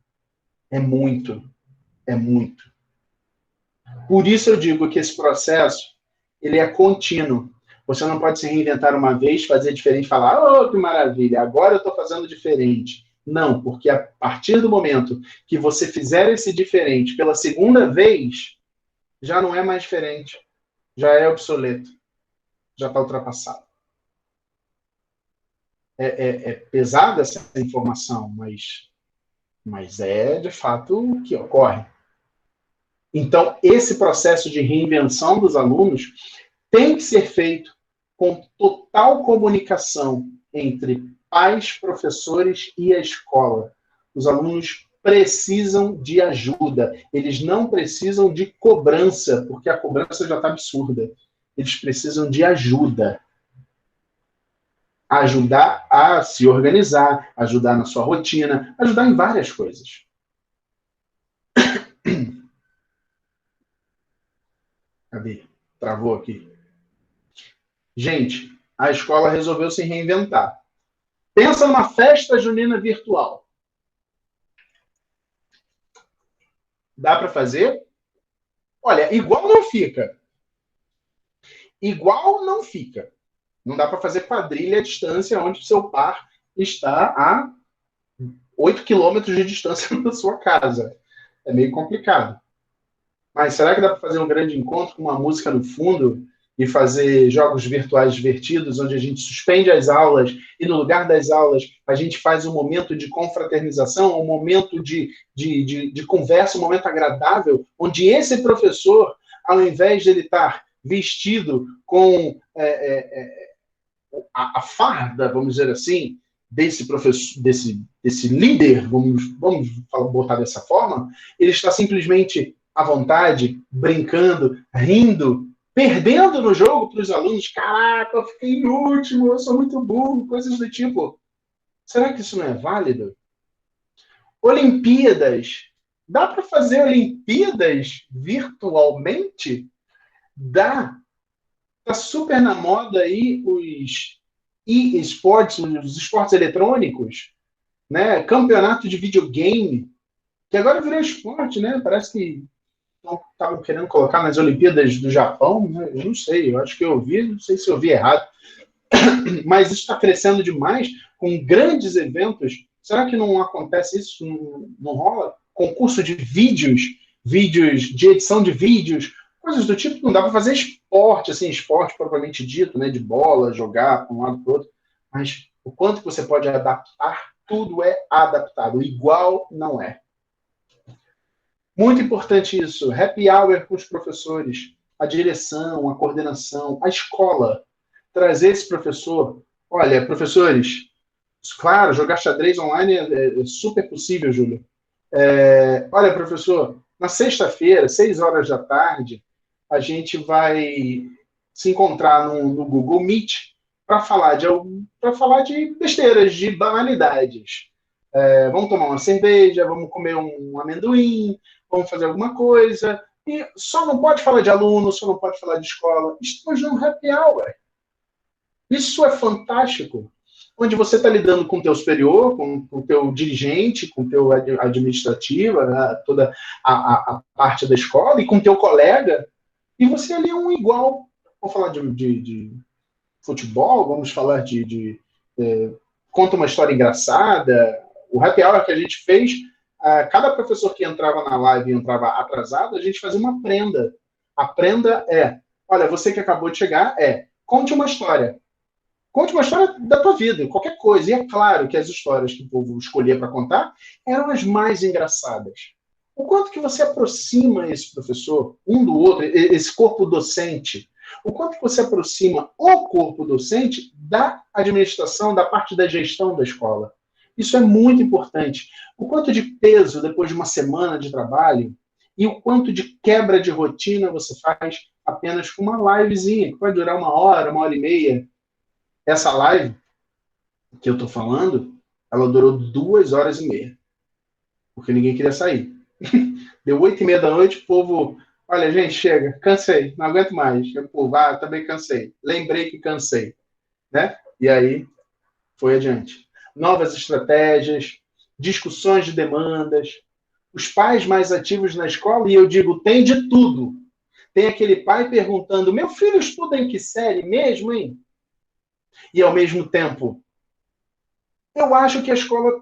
É muito, é muito. Por isso eu digo que esse processo, ele é contínuo. Você não pode se reinventar uma vez, fazer diferente, falar, oh, que maravilha, agora eu estou fazendo diferente. Não, porque a partir do momento que você fizer esse diferente pela segunda vez, já não é mais diferente, já é obsoleto, já está ultrapassado. É pesada essa informação, mas é de fato o que ocorre. Então, esse processo de reinvenção dos alunos tem que ser feito com total comunicação entre pais, professores e a escola. Os alunos precisam de ajuda, eles não precisam de cobrança, porque a cobrança já está absurda. Eles precisam de ajuda. Ajudar a se organizar, ajudar na sua rotina, ajudar em várias coisas. Cadê? Travou aqui. Gente, a escola resolveu se reinventar. Pensa numa festa junina virtual. Dá para fazer? Olha, igual não fica. Igual não fica. Não dá para fazer quadrilha à distância onde o seu par está a 8 quilômetros de distância da sua casa. É meio complicado. Mas será que dá para fazer um grande encontro com uma música no fundo e fazer jogos virtuais divertidos, onde a gente suspende as aulas e no lugar das aulas a gente faz um momento de confraternização, um momento de conversa, um momento agradável, onde esse professor, ao invés de ele estar vestido com a farda, vamos dizer assim, desse professor, desse líder, vamos botar dessa forma, ele está simplesmente à vontade, brincando, rindo, perdendo no jogo para os alunos. Caraca, eu fiquei em último, eu sou muito burro, coisas do tipo. Será que isso não é válido? Olimpíadas. Dá para fazer Olimpíadas virtualmente? Dá. Está super na moda aí os e-sports, os esportes eletrônicos, né? Campeonato de videogame, que agora virou esporte, né? Parece que estavam querendo colocar nas Olimpíadas do Japão, né? Eu não sei, eu acho que eu ouvi, não sei se eu ouvi errado, mas isso está crescendo demais, com grandes eventos. Será que não acontece isso? Não rola? Concurso de vídeos de edição de vídeos, coisas do tipo. Não dá para fazer esporte, assim, esporte propriamente dito, né, de bola, jogar para um lado para o outro, mas o quanto você pode adaptar, tudo é adaptado, igual não é. Muito importante isso, happy hour com os professores, a direção, a coordenação, a escola, trazer esse professor. Olha, professores, claro, jogar xadrez online é super possível, Júlio. Olha, professor, na sexta-feira, 6 horas da tarde, a gente vai se encontrar no Google Meet para falar de besteiras, de banalidades. Vamos tomar uma cerveja, vamos comer um amendoim, vamos fazer alguma coisa. E só não pode falar de aluno, só não pode falar de escola. Estamos num happy hour. Isso é fantástico. Onde você está lidando com o teu superior, com o teu dirigente, com o teu administrativa, né, toda a parte da escola, e com o teu colega, e você ali é um igual. Vamos falar de futebol, vamos falar conta uma história engraçada. O happy hour que a gente fez, cada professor que entrava na live e entrava atrasado, a gente fazia uma prenda. A prenda olha, você que acabou de chegar, conte uma história. Conte uma história da tua vida, qualquer coisa. E é claro que as histórias que o povo escolhia para contar eram as mais engraçadas. O quanto que você aproxima esse professor um do outro, esse corpo docente, o quanto que você aproxima o corpo docente da administração, da parte da gestão da escola. Isso é muito importante. O quanto de peso depois de uma semana de trabalho e o quanto de quebra de rotina você faz apenas com uma livezinha, que vai durar 1 hora, 1 hora e meia. Essa live que eu estou falando, ela durou 2 horas e meia. Porque ninguém queria sair. Deu 8h30 da noite, o povo... Olha, gente, chega, cansei, não aguento mais. O povo, também cansei. Lembrei que cansei. Né? E aí, foi adiante. Novas estratégias, discussões de demandas, os pais mais ativos na escola, e eu digo, tem de tudo. Tem aquele pai perguntando, meu filho estuda em que série mesmo, hein? E, ao mesmo tempo, eu acho que a escola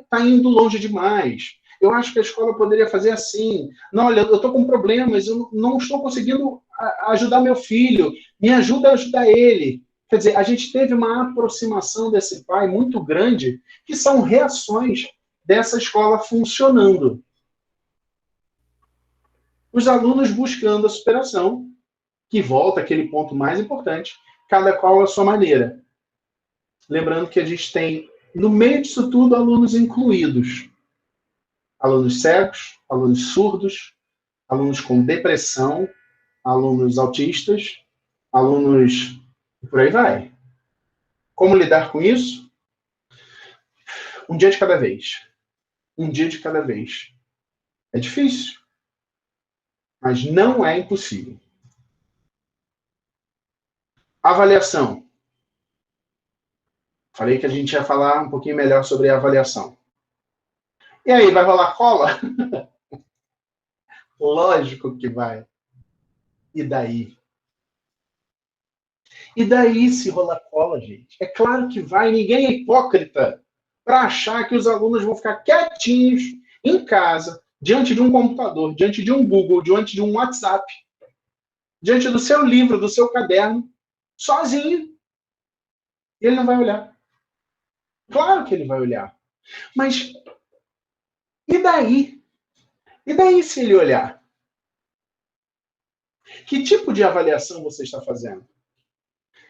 está indo longe demais. Eu acho que a escola poderia fazer assim. Não, olha, eu estou com problemas, eu não estou conseguindo ajudar meu filho. Me ajuda a ajudar ele. Quer dizer, a gente teve uma aproximação desse pai muito grande, que são reações dessa escola funcionando. Os alunos buscando a superação, que volta àquele ponto mais importante, cada qual à sua maneira. Lembrando que a gente tem, no meio disso tudo, alunos incluídos. Alunos cegos, alunos surdos, alunos com depressão, alunos autistas, alunos... e por aí vai. Como lidar com isso? Um dia de cada vez. Um dia de cada vez. É difícil, mas não é impossível. Avaliação. Falei que a gente ia falar um pouquinho melhor sobre a avaliação. E aí, vai rolar cola? Lógico que vai. E daí? E daí se rolar cola, gente? É claro que vai, ninguém é hipócrita para achar que os alunos vão ficar quietinhos em casa, diante de um computador, diante de um Google, diante de um WhatsApp, diante do seu livro, do seu caderno, sozinho. E ele não vai olhar. Claro que ele vai olhar. Mas e daí? E daí se ele olhar? Que tipo de avaliação você está fazendo?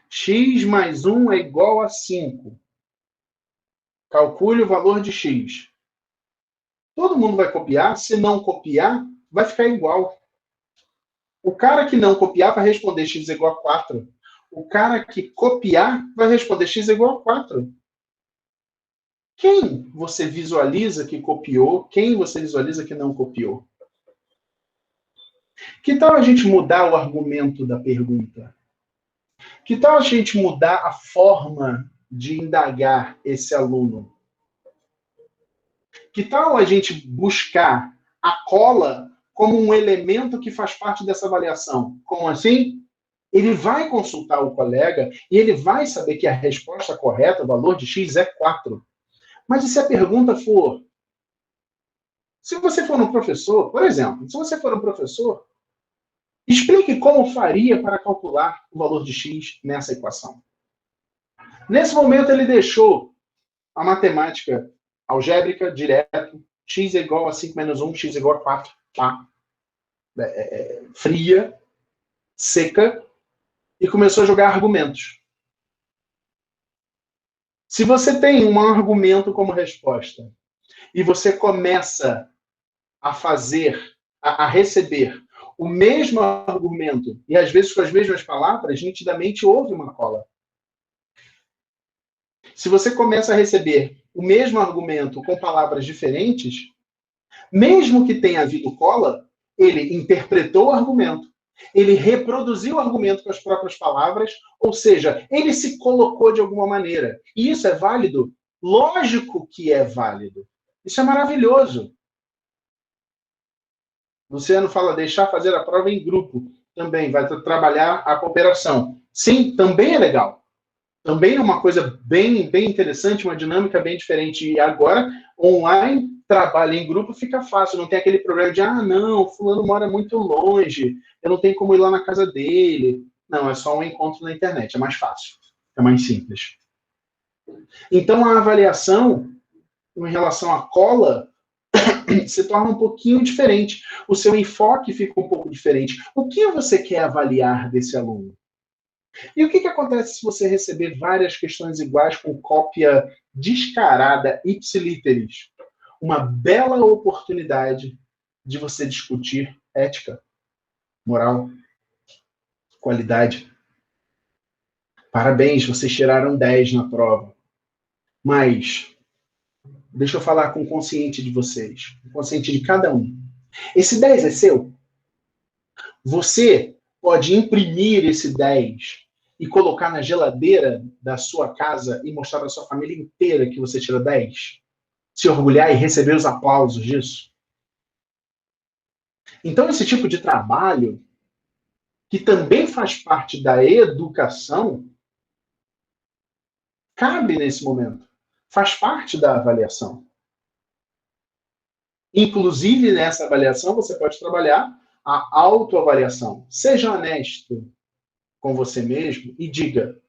X mais 1 é igual a 5. Calcule o valor de X. Todo mundo vai copiar. Se não copiar, vai ficar igual. O cara que não copiar vai responder X igual a 4. O cara que copiar vai responder X igual a 4. Quem você visualiza que copiou? Quem você visualiza que não copiou? Que tal a gente mudar o argumento da pergunta? Que tal a gente mudar a forma de indagar esse aluno? Que tal a gente buscar a cola como um elemento que faz parte dessa avaliação. Como assim? Ele vai consultar o colega e ele vai saber que a resposta correta, o valor de X é 4. Mas e se a pergunta for... Se você for um professor, por exemplo, se você for um professor, explique como faria para calcular o valor de X nessa equação. Nesse momento, ele deixou a matemática algébrica, direto, x é igual a 5 menos 1, x é igual a 4, tá? Fria, seca, e começou a jogar argumentos. Se você tem um argumento como resposta, e você começa a fazer, a receber o mesmo argumento, e às vezes com as mesmas palavras, nitidamente houve uma cola. Se você começa a receber o mesmo argumento com palavras diferentes, mesmo que tenha havido cola, ele interpretou o argumento, ele reproduziu o argumento com as próprias palavras, ou seja, ele se colocou de alguma maneira. E isso é válido? Lógico que é válido. Isso é maravilhoso. Luciano fala, deixar fazer a prova em grupo. Também vai trabalhar a cooperação. Sim, também é legal. Também é uma coisa bem interessante, uma dinâmica bem diferente. E agora, online, trabalho em grupo fica fácil. Não tem aquele problema de, não, fulano mora muito longe, eu não tenho como ir lá na casa dele. Não, é só um encontro na internet. É mais fácil. É mais simples. Então, a avaliação em relação à cola se torna um pouquinho diferente. O seu enfoque fica um pouco diferente. O que você quer avaliar desse aluno? E o que acontece se você receber várias questões iguais com cópia descarada, ipsiliteris? Uma bela oportunidade de você discutir ética, moral, qualidade. Parabéns, vocês tiraram 10 na prova. Mas, deixa eu falar com o consciente de vocês, o consciente de cada um. Esse 10 é seu? Você pode imprimir esse 10 e colocar na geladeira da sua casa e mostrar para a sua família inteira que você tira 10? Se orgulhar e receber os aplausos disso? Então, esse tipo de trabalho, que também faz parte da educação, cabe nesse momento. Faz parte da avaliação. Inclusive, nessa avaliação, você pode trabalhar a autoavaliação. Seja honesto com você mesmo e diga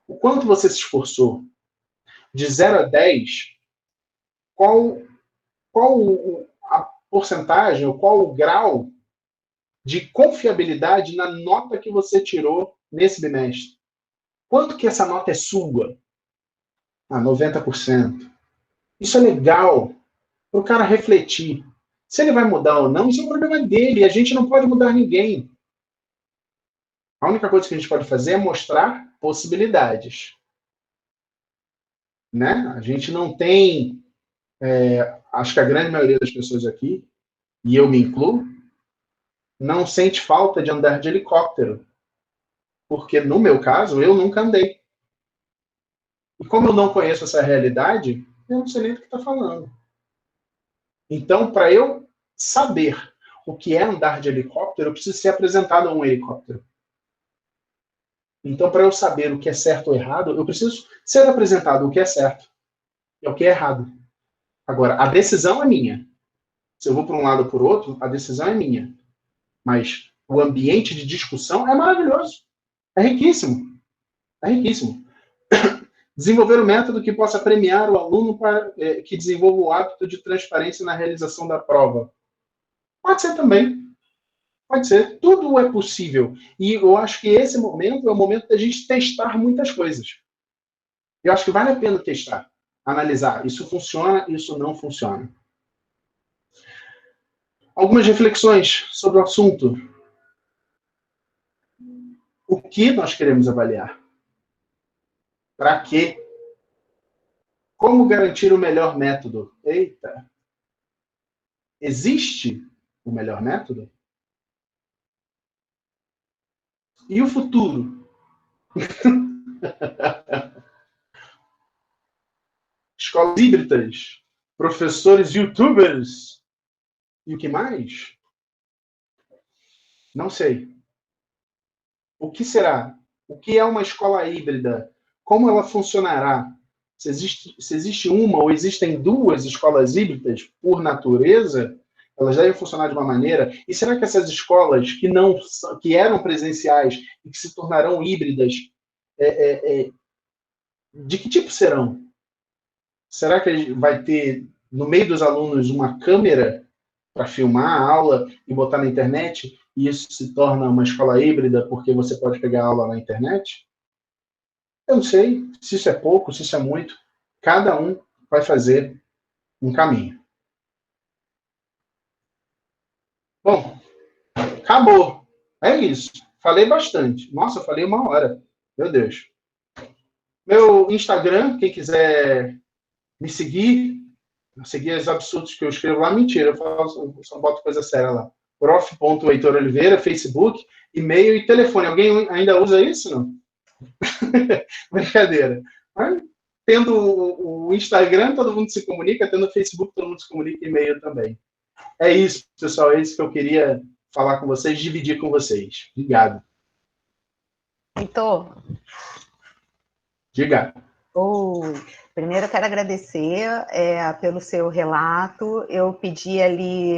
o quanto você se esforçou. De 0 a 10, qual a porcentagem, ou qual o grau de confiabilidade na nota que você tirou nesse bimestre? Quanto que essa nota é sua? 90%. Isso é legal para o cara refletir. Se ele vai mudar ou não, isso é um problema dele. A gente não pode mudar ninguém. A única coisa que a gente pode fazer é mostrar possibilidades. Né? A gente não tem... acho que a grande maioria das pessoas aqui, e eu me incluo, não sente falta de andar de helicóptero. Porque, no meu caso, eu nunca andei. E como eu não conheço essa realidade, eu não sei nem do que está falando. Então, para eu saber o que é andar de helicóptero, eu preciso ser apresentado a um helicóptero. Então, para eu saber o que é certo ou errado, eu preciso ser apresentado o que é certo e o que é errado. Agora, a decisão é minha. Se eu vou para um lado ou para o outro, a decisão é minha. Mas o ambiente de discussão é maravilhoso. É riquíssimo. É riquíssimo. Desenvolver um método que possa premiar o aluno para que desenvolva o hábito de transparência na realização da prova. Pode ser também. Pode ser. Tudo é possível. E eu acho que esse momento é o momento da gente testar muitas coisas. Eu acho que vale a pena testar. Analisar. Isso funciona, isso não funciona. Algumas reflexões sobre o assunto. O que nós queremos avaliar? Para quê? Como garantir o melhor método? Eita! Existe o melhor método? E o futuro? Escolas híbridas, professores youtubers, e o que mais? Não sei. O que será? O que é uma escola híbrida? Como ela funcionará? Se existe uma ou existem duas escolas híbridas por natureza, elas devem funcionar de uma maneira. E será que essas escolas que eram presenciais e que se tornarão híbridas, de que tipo serão? Será que vai ter no meio dos alunos uma câmera para filmar a aula e botar na internet? E isso se torna uma escola híbrida porque você pode pegar a aula na internet? Eu não sei se isso é pouco, se isso é muito. Cada um vai fazer um caminho. Bom, acabou. É isso. Falei bastante. Nossa, eu falei 1 hora. Meu Deus. Meu Instagram, quem quiser me seguir os absurdos que eu escrevo lá, mentira, eu só boto coisa séria lá. prof.heitoroliveira, Facebook, e-mail e telefone. Alguém ainda usa isso, não? Brincadeira. Mas, tendo o Instagram, todo mundo se comunica, tendo o Facebook, todo mundo se comunica, e-mail também. É isso, pessoal, é isso que eu queria falar com vocês, dividir com vocês. Obrigado. Heitor. Diga. Oi. Primeiro eu quero agradecer pelo seu relato. Eu pedi ali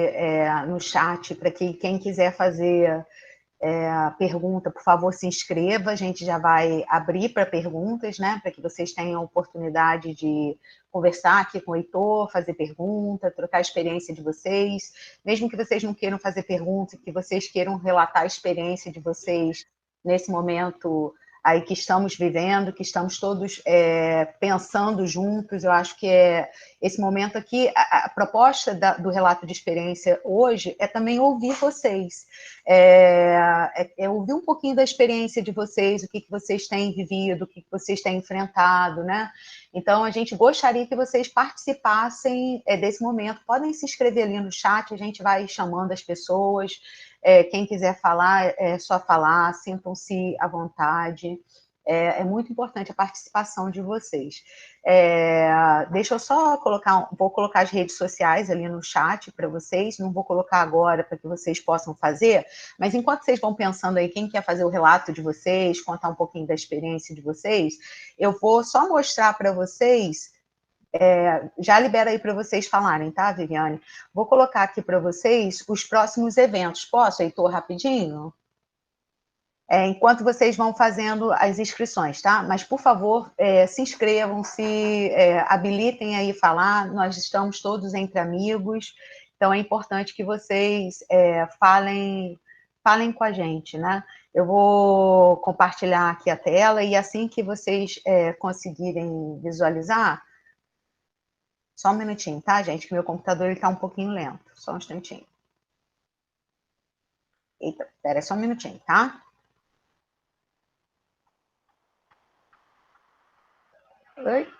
no chat para que quem quiser fazer a pergunta, por favor, se inscreva. A gente já vai abrir para perguntas, né? Para que vocês tenham a oportunidade de conversar aqui com o Heitor, fazer pergunta, trocar a experiência de vocês. Mesmo que vocês não queiram fazer pergunta, que vocês queiram relatar a experiência de vocês nesse momento aí que estamos vivendo, que estamos todos pensando juntos. Eu acho que esse momento aqui, a proposta do relato de experiência hoje é também ouvir vocês, ouvir um pouquinho da experiência de vocês, o que vocês têm vivido, o que vocês têm enfrentado, né? Então, a gente gostaria que vocês participassem desse momento. Podem se inscrever ali no chat, a gente vai chamando as pessoas. Quem quiser falar, é só falar, sintam-se à vontade. É muito importante a participação de vocês. Deixa eu só vou colocar as redes sociais ali no chat para vocês, não vou colocar agora para que vocês possam fazer, mas enquanto vocês vão pensando aí, quem quer fazer o relato de vocês, contar um pouquinho da experiência de vocês, eu vou só mostrar para vocês. Já libera aí para vocês falarem, tá, Viviane? Vou colocar aqui para vocês os próximos eventos. Posso, Heitor, rapidinho? Enquanto vocês vão fazendo as inscrições, tá? Mas, por favor, se inscrevam, se habilitem aí falar. Nós estamos todos entre amigos, então é importante que vocês falem com a gente, né? Eu vou compartilhar aqui a tela e assim que vocês conseguirem visualizar, só um minutinho, tá, gente? Que meu computador está um pouquinho lento. Só um instantinho. Eita, espera só um minutinho, tá? Oi?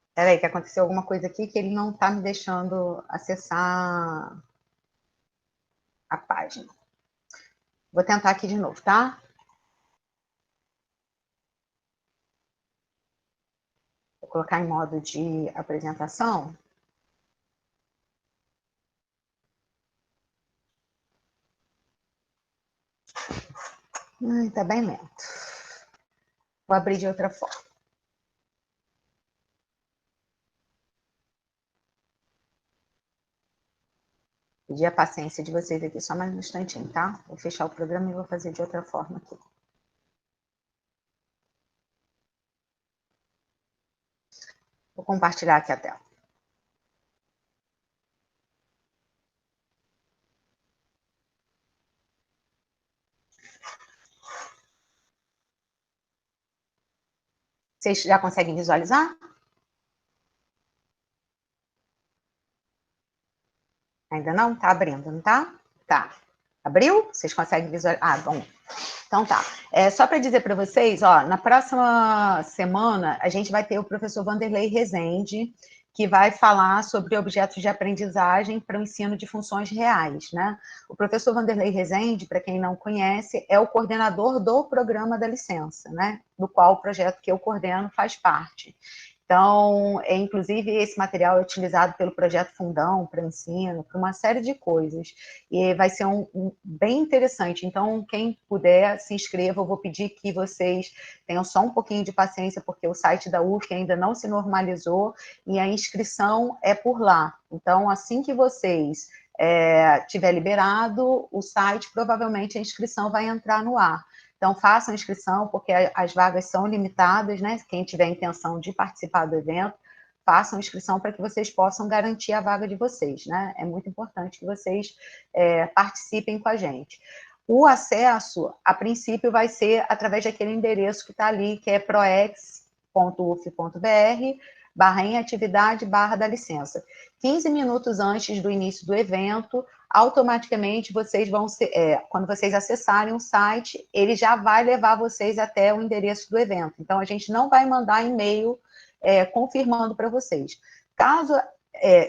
Espera aí, que aconteceu alguma coisa aqui que ele não está me deixando acessar a página. Vou tentar aqui de novo, tá? Vou colocar em modo de apresentação. Tá bem lento. Vou abrir de outra forma. Pedir a paciência de vocês aqui só mais um instantinho, tá? Vou fechar o programa e vou fazer de outra forma aqui. Vou compartilhar aqui a tela. Vocês já conseguem visualizar? Ainda não? Tá abrindo, não tá? Tá. Abriu? Vocês conseguem visualizar? Bom. Então tá. Só para dizer para vocês, ó, na próxima semana a gente vai ter o professor Vanderlei Rezende, que vai falar sobre objetos de aprendizagem para o ensino de funções reais, né? O professor Vanderlei Rezende, para quem não conhece, é o coordenador do programa da licença, né? Do qual o projeto que eu coordeno faz parte. Então, inclusive, esse material é utilizado pelo Projeto Fundão para ensino, para uma série de coisas. E vai ser bem interessante. Então, quem puder, se inscreva. Eu vou pedir que vocês tenham só um pouquinho de paciência, porque o site da UFSC ainda não se normalizou e a inscrição é por lá. Então, assim que vocês tiver liberado o site, provavelmente a inscrição vai entrar no ar. Então, façam inscrição, porque as vagas são limitadas, né? Quem tiver intenção de participar do evento, façam inscrição para que vocês possam garantir a vaga de vocês, né? É muito importante que vocês participem com a gente. O acesso, a princípio, vai ser através daquele endereço que está ali, que é proex.uf.br/em-atividade/da licença. 15 minutos antes do início do evento, automaticamente vocês vão quando vocês acessarem o site, ele já vai levar vocês até o endereço do evento. Então, a gente não vai mandar e-mail confirmando para vocês. Caso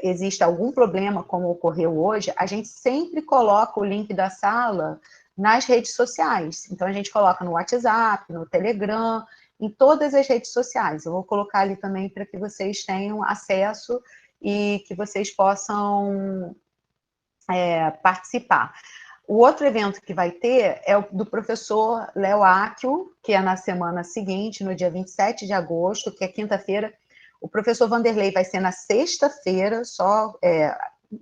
exista algum problema, como ocorreu hoje, a gente sempre coloca o link da sala nas redes sociais. Então, a gente coloca no WhatsApp, no Telegram, em todas as redes sociais. Eu vou colocar ali também para que vocês tenham acesso e que vocês possam participar. O outro evento que vai ter é o do professor Léo Áquio, que é na semana seguinte, no dia 27 de agosto, que é quinta-feira. O professor Vanderlei vai ser na sexta-feira,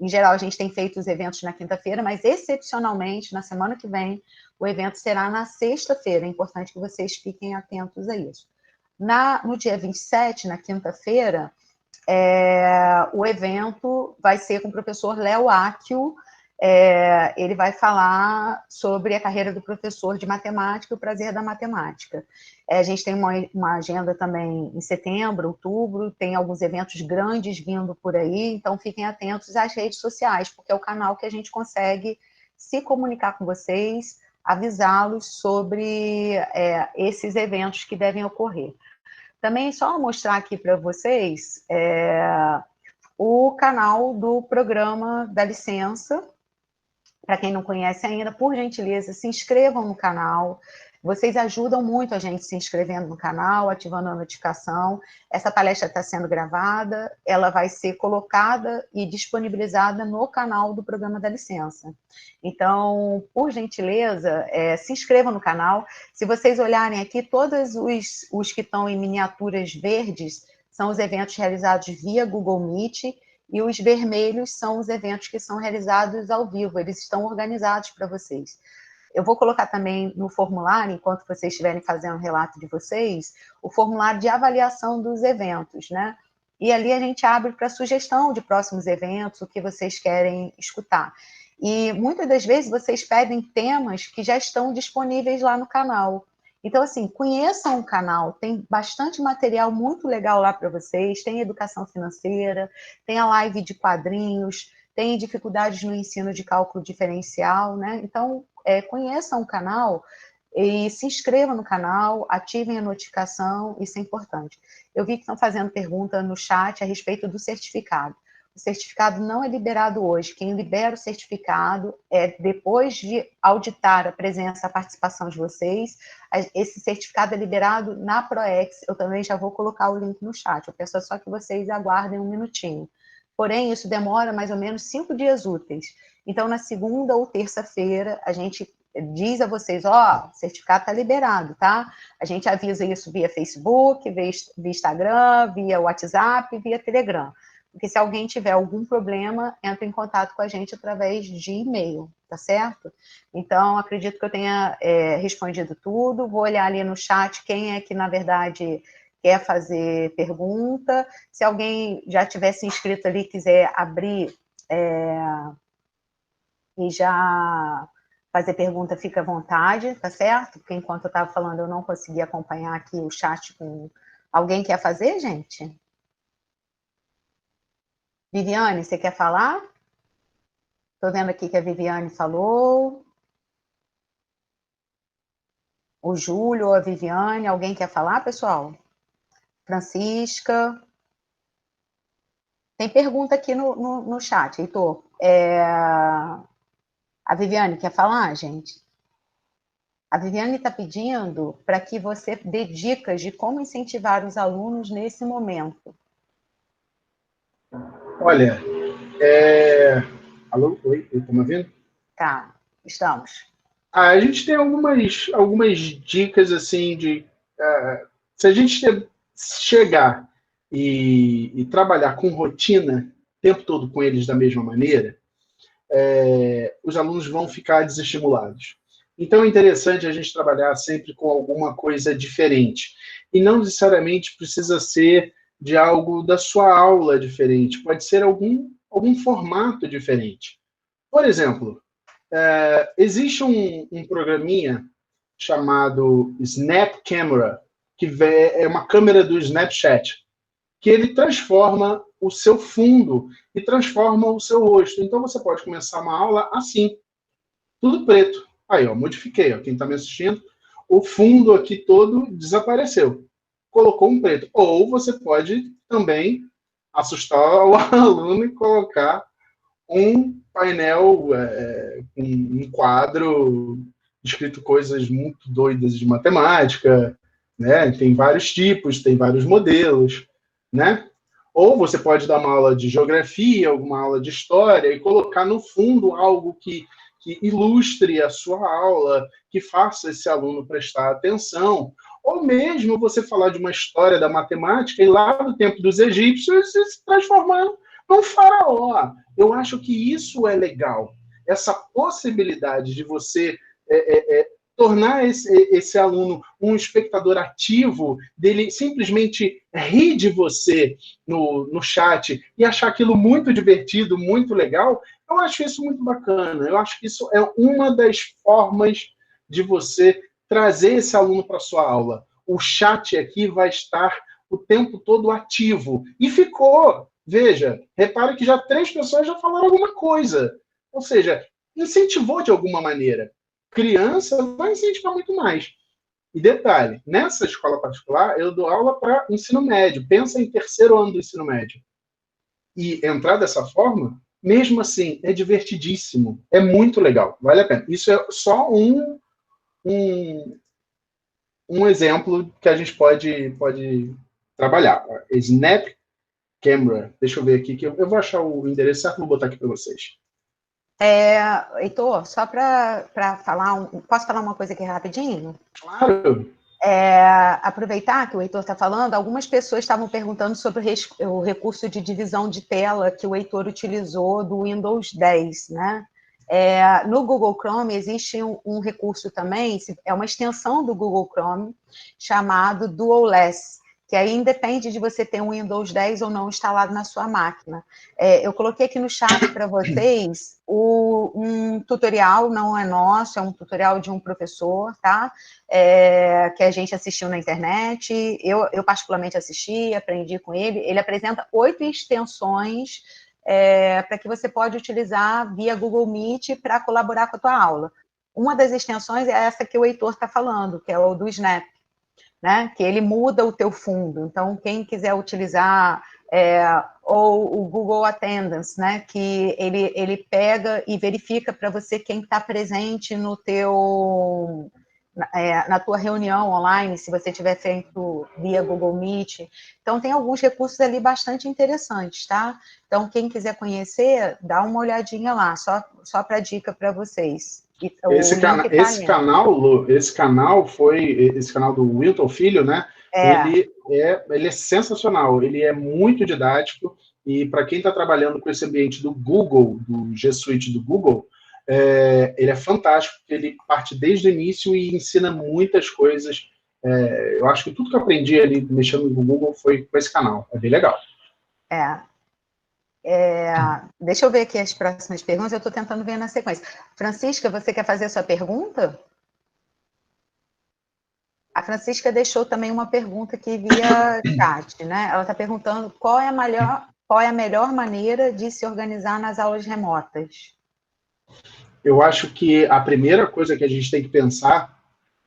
em geral a gente tem feito os eventos na quinta-feira, mas excepcionalmente, na semana que vem, o evento será na sexta-feira. É importante que vocês fiquem atentos a isso. No dia 27, na quinta-feira, o evento vai ser com o professor Léo Áquio. Ele vai falar sobre a carreira do professor de matemática e o prazer da matemática. A gente tem uma agenda também em setembro, outubro, tem alguns eventos grandes vindo por aí, então fiquem atentos às redes sociais, porque é o canal que a gente consegue se comunicar com vocês, avisá-los sobre esses eventos que devem ocorrer. Também só mostrar aqui para vocês o canal do programa da licença. Para quem não conhece ainda, por gentileza, se inscrevam no canal. Vocês ajudam muito a gente se inscrevendo no canal, ativando a notificação. Essa palestra está sendo gravada, ela vai ser colocada e disponibilizada no canal do programa da licença. Então, por gentileza, se inscrevam no canal. Se vocês olharem aqui, todos os que estão em miniaturas verdes são os eventos realizados via Google Meet, e os vermelhos são os eventos que são realizados ao vivo, eles estão organizados para vocês. Eu vou colocar também no formulário, enquanto vocês estiverem fazendo o relato de vocês, o formulário de avaliação dos eventos, né? E ali a gente abre para sugestão de próximos eventos, o que vocês querem escutar. E muitas das vezes vocês pedem temas que já estão disponíveis lá no canal. Então, assim, conheçam o canal, tem bastante material muito legal lá para vocês, tem educação financeira, tem a live de quadrinhos, tem dificuldades no ensino de cálculo diferencial, né? Então, conheçam o canal e se inscrevam no canal, ativem a notificação, isso é importante. Eu vi que estão fazendo pergunta no chat a respeito do certificado. O certificado não é liberado hoje. Quem libera o certificado é depois de auditar a presença, a participação de vocês. Esse certificado é liberado na ProEx. Eu também já vou colocar o link no chat. Eu peço só que vocês aguardem um minutinho. Porém, isso demora mais ou menos 5 dias úteis. Então, na segunda ou terça-feira, a gente diz a vocês, o certificado está liberado, tá? A gente avisa isso via Facebook, via Instagram, via WhatsApp, via Telegram. Porque se alguém tiver algum problema, entra em contato com a gente através de e-mail, tá certo? Então, acredito que eu tenha respondido tudo. Vou olhar ali no chat quem é que, na verdade, quer fazer pergunta. Se alguém já tivesse inscrito ali, quiser abrir e já fazer pergunta, fica à vontade, tá certo? Porque enquanto eu estava falando, eu não consegui acompanhar aqui o chat com... Alguém quer fazer, gente? Viviane, você quer falar? Estou vendo aqui que a Viviane falou. O Júlio ou a Viviane, alguém quer falar, pessoal? Francisca. Tem pergunta aqui no chat, Heitor. A Viviane quer falar, gente? A Viviane está pedindo para que você dê dicas de como incentivar os alunos nesse momento. Olha, alô? Oi, estão me ouvindo? Tá, estamos. A gente tem algumas dicas, assim, se a gente chegar e trabalhar com rotina o tempo todo com eles da mesma maneira, os alunos vão ficar desestimulados. Então é interessante a gente trabalhar sempre com alguma coisa diferente. E não necessariamente precisa ser de algo da sua aula diferente, pode ser algum formato diferente. Por exemplo, existe um programinha chamado Snap Camera, que é uma câmera do Snapchat, que ele transforma o seu fundo e transforma o seu rosto. Então você pode começar uma aula assim, tudo preto. Aí, ó, modifiquei, ó, quem está me assistindo, o fundo aqui todo desapareceu. Colocou um preto. Ou você pode também assustar o aluno e colocar um painel, um quadro escrito coisas muito doidas de matemática, né? Tem vários tipos, tem vários modelos, né? Ou você pode dar uma aula de geografia, alguma aula de história e colocar no fundo algo que ilustre a sua aula, que faça esse aluno prestar atenção. Ou mesmo você falar de uma história da matemática e lá do tempo dos egípcios se transformar num faraó. Eu acho que isso é legal. Essa possibilidade de você tornar esse aluno um espectador ativo, dele simplesmente rir de você no chat e achar aquilo muito divertido, muito legal, eu acho isso muito bacana. Eu acho que isso é uma das formas de você trazer esse aluno para a sua aula. O chat aqui vai estar o tempo todo ativo. E ficou. Veja, repare que já 3 pessoas já falaram alguma coisa. Ou seja, incentivou de alguma maneira. Criança vai incentivar muito mais. E detalhe, nessa escola particular, eu dou aula para ensino médio. Pensa em 3º ano do ensino médio. E entrar dessa forma, mesmo assim, é divertidíssimo. É muito legal. Vale a pena. Isso é só um exemplo que a gente pode trabalhar. Snap Camera. Deixa eu ver aqui, que eu vou achar o endereço certo e vou botar aqui para vocês. Heitor, só para falar, posso falar uma coisa aqui rapidinho? Claro. Aproveitar que o Heitor está falando, algumas pessoas estavam perguntando sobre o recurso de divisão de tela que o Heitor utilizou do Windows 10, né? No Google Chrome existe um recurso também, é uma extensão do Google Chrome, chamado DualLess, que aí independe de você ter um Windows 10 ou não instalado na sua máquina. Eu coloquei aqui no chat para vocês um tutorial, não é nosso, é um tutorial de um professor, tá? Que a gente assistiu na internet, eu particularmente assisti, aprendi com ele. Ele apresenta 8 extensões para que você pode utilizar via Google Meet para colaborar com a tua aula. Uma das extensões é essa que o Heitor está falando, que é o do Snap, né? Que ele muda o teu fundo. Então, quem quiser utilizar, ou o Google Attendance, né? Que ele pega e verifica para você quem está presente no teu... na tua reunião online, se você tiver feito via Google Meet. Então, tem alguns recursos ali bastante interessantes, tá? Então, quem quiser conhecer, dá uma olhadinha lá, só para dica para vocês. Esse canal do Wilton Filho, né? Ele é sensacional, ele é muito didático, e para quem está trabalhando com esse ambiente do Google, do G Suite do Google, ele é fantástico, ele parte desde o início e ensina muitas coisas. Eu acho que tudo que eu aprendi ali mexendo no Google foi com esse canal, é bem legal. Deixa eu ver aqui as próximas perguntas, eu estou tentando ver na sequência. Francisca, você quer fazer a sua pergunta? A Francisca deixou também uma pergunta aqui via chat, né? Ela está perguntando qual é a melhor maneira de se organizar nas aulas remotas. Eu acho que a primeira coisa que a gente tem que pensar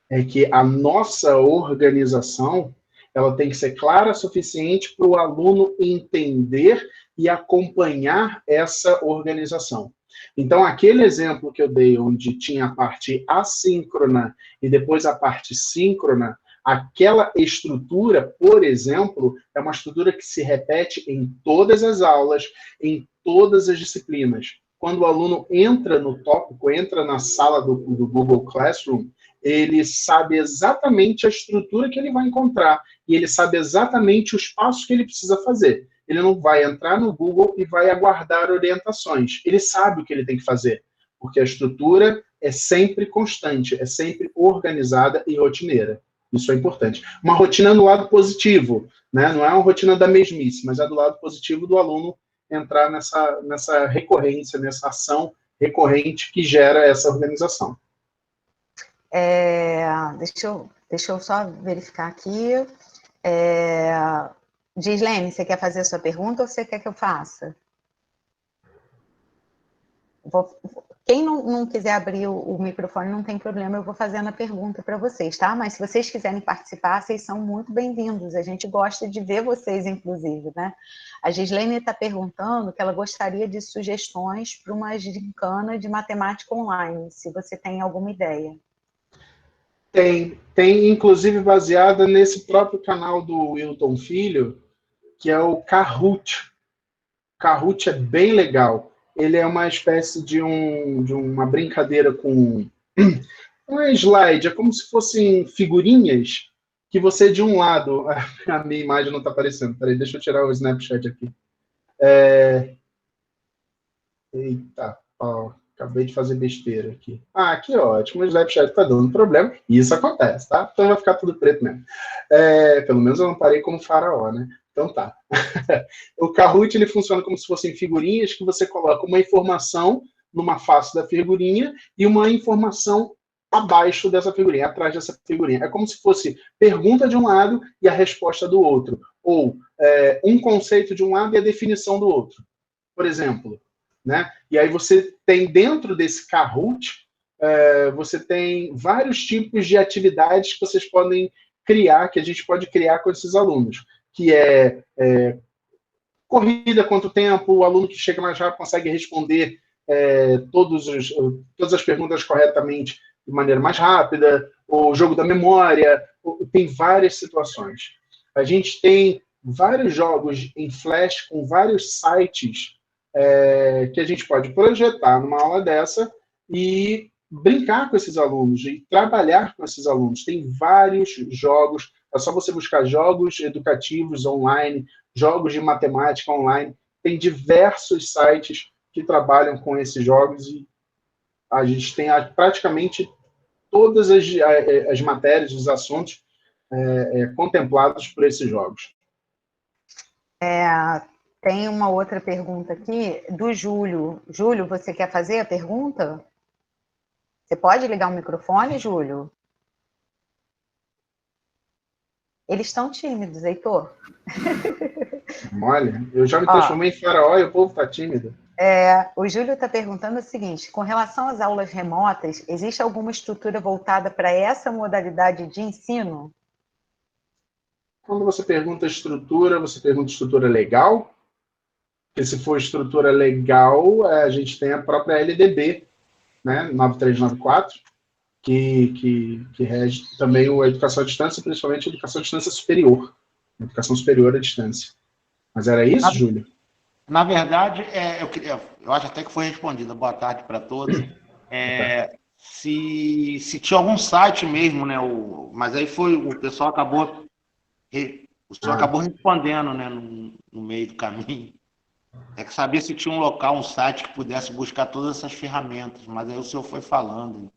é que a nossa organização ela tem que ser clara o suficiente para o aluno entender e acompanhar essa organização. Então, aquele exemplo que eu dei, onde tinha a parte assíncrona e depois a parte síncrona, aquela estrutura, por exemplo, é uma estrutura que se repete em todas as aulas, em todas as disciplinas. Quando o aluno entra no tópico, entra na sala do Google Classroom, ele sabe exatamente a estrutura que ele vai encontrar e ele sabe exatamente os passos que ele precisa fazer. Ele não vai entrar no Google e vai aguardar orientações. Ele sabe o que ele tem que fazer, porque a estrutura é sempre constante, é sempre organizada e rotineira. Isso é importante. Uma rotina no lado positivo, né? Não é uma rotina da mesmice, mas é do lado positivo do aluno entrar nessa recorrência, nessa ação recorrente que gera essa organização. Deixa eu só verificar aqui. Gislene, você quer fazer a sua pergunta ou você quer que eu faça? Quem não quiser abrir o microfone, não tem problema, eu vou fazendo a pergunta para vocês, tá? Mas se vocês quiserem participar, vocês são muito bem-vindos. A gente gosta de ver vocês, inclusive, né? A Gislene está perguntando que ela gostaria de sugestões para uma gincana de matemática online, se você tem alguma ideia. Tem inclusive baseada nesse próprio canal do Wilton Filho, que é o Kahoot. Kahoot é bem legal. Ele é uma espécie de uma brincadeira com um slide, é como se fossem figurinhas que você, de um lado... A minha imagem não está aparecendo. Peraí, deixa eu tirar o Snapchat aqui. Eita, ó, acabei de fazer besteira aqui. Que ótimo, o Snapchat está dando problema. E isso acontece, tá? Então vai ficar tudo preto mesmo. Pelo menos eu não parei como faraó, né? Então tá. O Kahoot, ele funciona como se fossem figurinhas que você coloca uma informação numa face da figurinha e uma informação abaixo dessa figurinha, atrás dessa figurinha. É como se fosse pergunta de um lado e a resposta do outro. Ou um conceito de um lado e a definição do outro. Por exemplo, né? E aí você tem dentro desse Kahoot, você tem vários tipos de atividades que vocês podem criar, que a gente pode criar com esses alunos, que corrida, quanto tempo, o aluno que chega mais rápido consegue responder todas as perguntas corretamente de maneira mais rápida, o jogo da memória, tem várias situações. A gente tem vários jogos em Flash com vários sites que a gente pode projetar numa aula dessa e brincar com esses alunos e trabalhar com esses alunos. Tem vários jogos, é só você buscar jogos educativos online, jogos de matemática online, tem diversos sites que trabalham com esses jogos e a gente tem praticamente todas as matérias, os assuntos contemplados por esses jogos. Tem uma outra pergunta aqui do Júlio. Júlio, você quer fazer a pergunta? Você pode ligar o microfone, Júlio? Eles estão tímidos, Heitor. Olha, eu já me transformei em faraó e o povo está tímido. O Júlio está perguntando o seguinte: com relação às aulas remotas, existe alguma estrutura voltada para essa modalidade de ensino? Quando você pergunta estrutura legal? Porque se for estrutura legal, a gente tem a própria LDB, né, 9394, que rege também a educação à distância, principalmente a educação à distância superior. A educação superior à distância. Mas era isso, Júlio? Na verdade, eu acho até que foi respondida. Boa tarde para todos. Se tinha algum site mesmo, né? Mas aí o pessoal acabou... O senhor acabou respondendo, né, no meio do caminho. É que sabia se tinha um local, um site que pudesse buscar todas essas ferramentas, mas aí o senhor foi falando.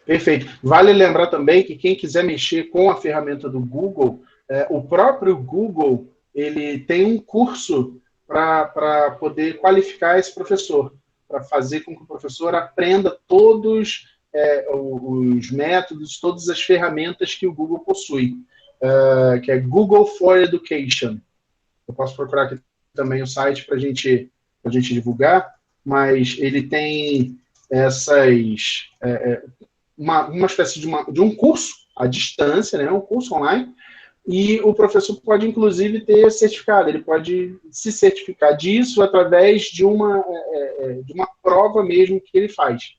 Perfeito. Vale lembrar também que quem quiser mexer com a ferramenta do Google, o próprio Google, ele tem um curso para poder qualificar esse professor, para fazer com que o professor aprenda todos os métodos, todas as ferramentas que o Google possui, que é Google for Education. Eu posso procurar aqui também o site para a gente divulgar, mas ele tem uma espécie de um curso à distância, né, um curso online, e o professor pode, inclusive, ter certificado, ele pode se certificar disso através de uma prova mesmo que ele faz.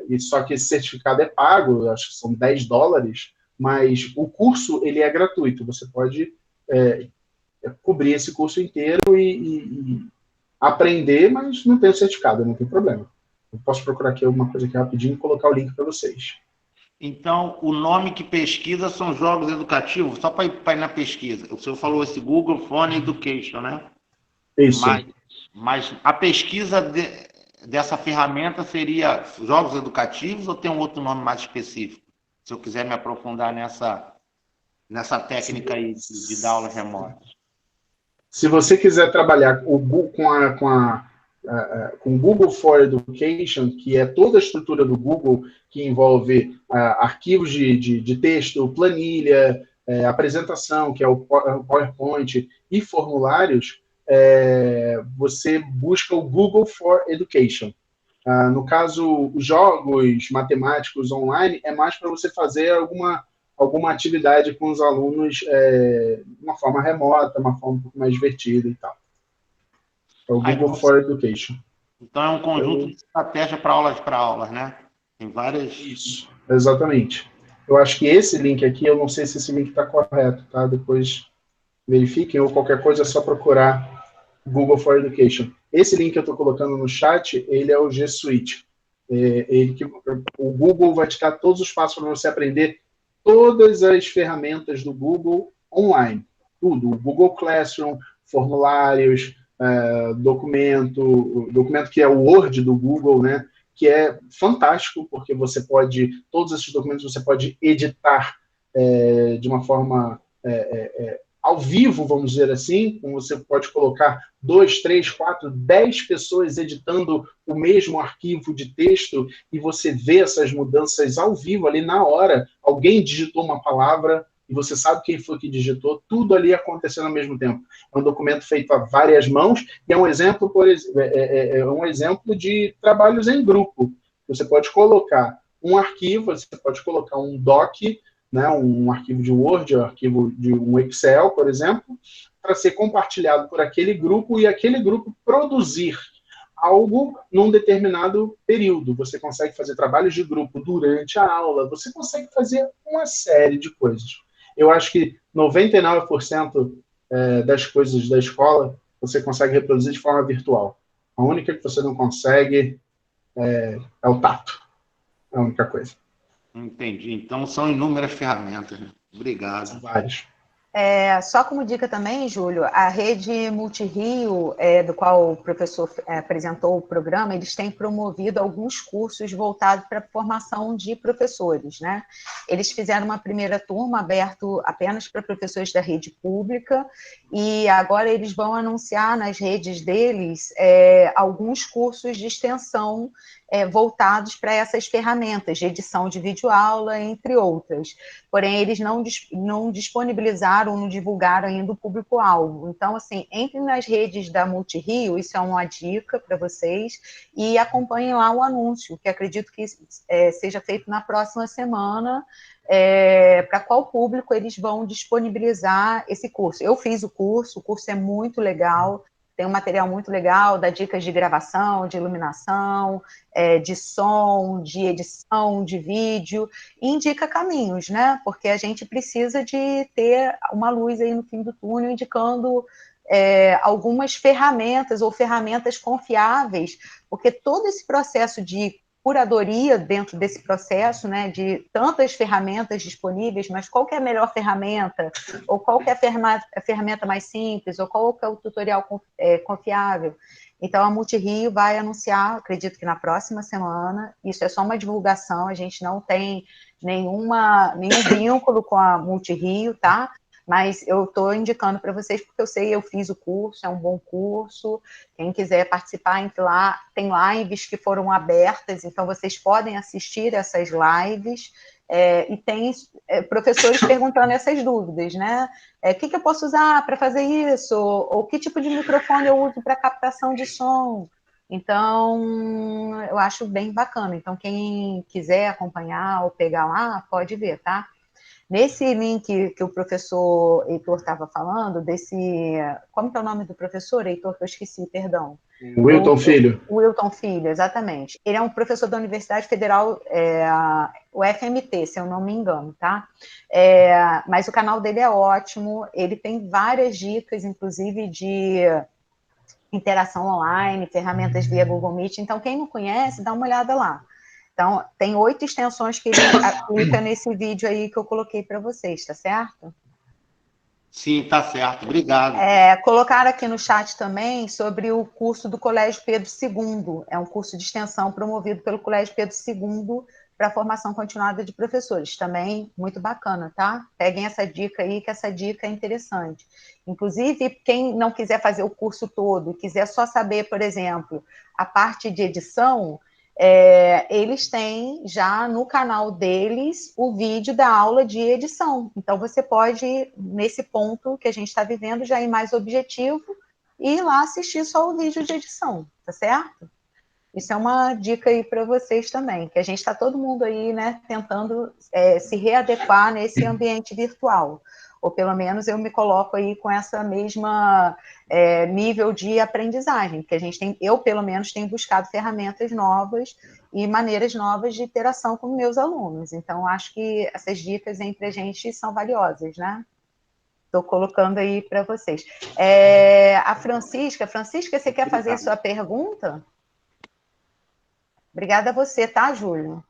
E só que esse certificado é pago, acho que são $10, mas o curso ele é gratuito, você pode cobrir esse curso inteiro e aprender, mas não tem o certificado, não tem problema. Eu posso procurar aqui alguma coisa aqui rapidinho e colocar o link para vocês. Então, o nome que pesquisa são jogos educativos, só para ir na pesquisa. O senhor falou esse Google Phone Education, né? Isso. Mas a pesquisa dessa ferramenta seria jogos educativos ou tem um outro nome mais específico? Se eu quiser me aprofundar nessa técnica aí de dar aulas remotas. Se você quiser trabalhar com o Google for Education, que é toda a estrutura do Google, que envolve arquivos de texto, planilha, apresentação, que é o PowerPoint, e formulários, você busca o Google for Education. No caso, jogos matemáticos online é mais para você fazer alguma atividade com os alunos de uma forma remota, uma forma um pouco mais divertida e tal. É o Google for Education. Então é um conjunto de estratégia para aulas, né? Tem várias... Isso, exatamente. Eu acho que esse link aqui, eu não sei se esse link está correto, tá? Depois verifiquem, ou qualquer coisa é só procurar Google for Education. Esse link que eu estou colocando no chat, ele é o G Suite. O Google vai te dar todos os passos para você aprender todas as ferramentas do Google online. Tudo. O Google Classroom, formulários, documento que é o Word do Google, né? Que é fantástico, porque todos esses documentos você pode editar de uma forma ao vivo, vamos dizer assim, como você pode colocar 2, 3, 4, 10 pessoas editando o mesmo arquivo de texto e você vê essas mudanças ao vivo, ali na hora. Alguém digitou uma palavra e você sabe quem foi que digitou, tudo ali acontecendo ao mesmo tempo. É um documento feito a várias mãos e é um exemplo, um exemplo de trabalhos em grupo. Você pode colocar um arquivo, você pode colocar um doc, né, um arquivo de Word, um arquivo de um Excel, por exemplo, para ser compartilhado por aquele grupo e aquele grupo produzir algo num determinado período. Você consegue fazer trabalhos de grupo durante a aula, você consegue fazer uma série de coisas. Eu acho que 99% das coisas da escola você consegue reproduzir de forma virtual. A única que você não consegue é o tato. É a única coisa. Entendi. Então, são inúmeras ferramentas. Né? Obrigado. São várias. Só como dica também, Júlio, a rede Multirio, do qual o professor apresentou o programa, eles têm promovido alguns cursos voltados para a formação de professores, né? Eles fizeram uma primeira turma aberto apenas para professores da rede pública e agora eles vão anunciar nas redes deles alguns cursos de extensão voltados para essas ferramentas de edição de videoaula, entre outras. Porém, eles não disponibilizaram, não divulgaram ainda o público-alvo. Então, assim, entrem nas redes da Multirio, isso é uma dica para vocês, e acompanhem lá o anúncio, que acredito que seja feito na próxima semana, para qual público eles vão disponibilizar esse curso. Eu fiz o curso é muito legal, tem um material muito legal, dá dicas de gravação, de iluminação, de som, de edição, de vídeo, e indica caminhos, né? Porque a gente precisa de ter uma luz aí no fim do túnel, indicando algumas ferramentas ou ferramentas confiáveis, porque todo esse processo de curadoria dentro desse processo, né, de tantas ferramentas disponíveis, mas qual que é a melhor ferramenta, ou qual que é a ferramenta mais simples, ou qual que é o tutorial confiável. Então, a Multirio vai anunciar, acredito que na próxima semana, isso é só uma divulgação, a gente não tem nenhum vínculo com a Multirio, tá? Mas eu estou indicando para vocês, porque eu sei, eu fiz o curso, é um bom curso, quem quiser participar, tem lives que foram abertas, então vocês podem assistir essas lives, e tem professores perguntando essas dúvidas, né? O que eu posso usar para fazer isso? Ou que tipo de microfone eu uso para captação de som? Então, eu acho bem bacana. Então, quem quiser acompanhar ou pegar lá, pode ver, tá? Nesse link que o professor Heitor estava falando, como que é o nome do professor, Heitor, que eu esqueci, perdão. Wilton Filho. O Wilton Filho, exatamente. Ele é um professor da Universidade Federal, o FMT, se eu não me engano, tá? Mas o canal dele é ótimo, ele tem várias dicas, inclusive de interação online, ferramentas via Google Meet, então quem não conhece, dá uma olhada lá. Então, tem 8 extensões que ele aplica nesse vídeo aí que eu coloquei para vocês, tá certo? Sim, tá certo. Obrigado. Colocaram aqui no chat também sobre o curso do Colégio Pedro II. É um curso de extensão promovido pelo Colégio Pedro II para a formação continuada de professores. Também muito bacana, tá? Peguem essa dica aí, que essa dica é interessante. Inclusive, quem não quiser fazer o curso todo, quiser só saber, por exemplo, a parte de edição, eles têm já no canal deles o vídeo da aula de edição. Então, você pode, nesse ponto que a gente está vivendo, já ir mais objetivo e ir lá assistir só o vídeo de edição, tá certo? Isso é uma dica aí para vocês também, que a gente está todo mundo aí, né, tentando se readequar nesse ambiente virtual. Ou pelo menos eu me coloco aí com essa mesma nível de aprendizagem, que eu pelo menos tenho buscado ferramentas novas e maneiras novas de interação com meus alunos. Então, acho que essas dicas entre a gente são valiosas, né? Estou colocando aí para vocês. A Francisca, você quer fazer sua pergunta? Obrigada a você, tá, Júlio?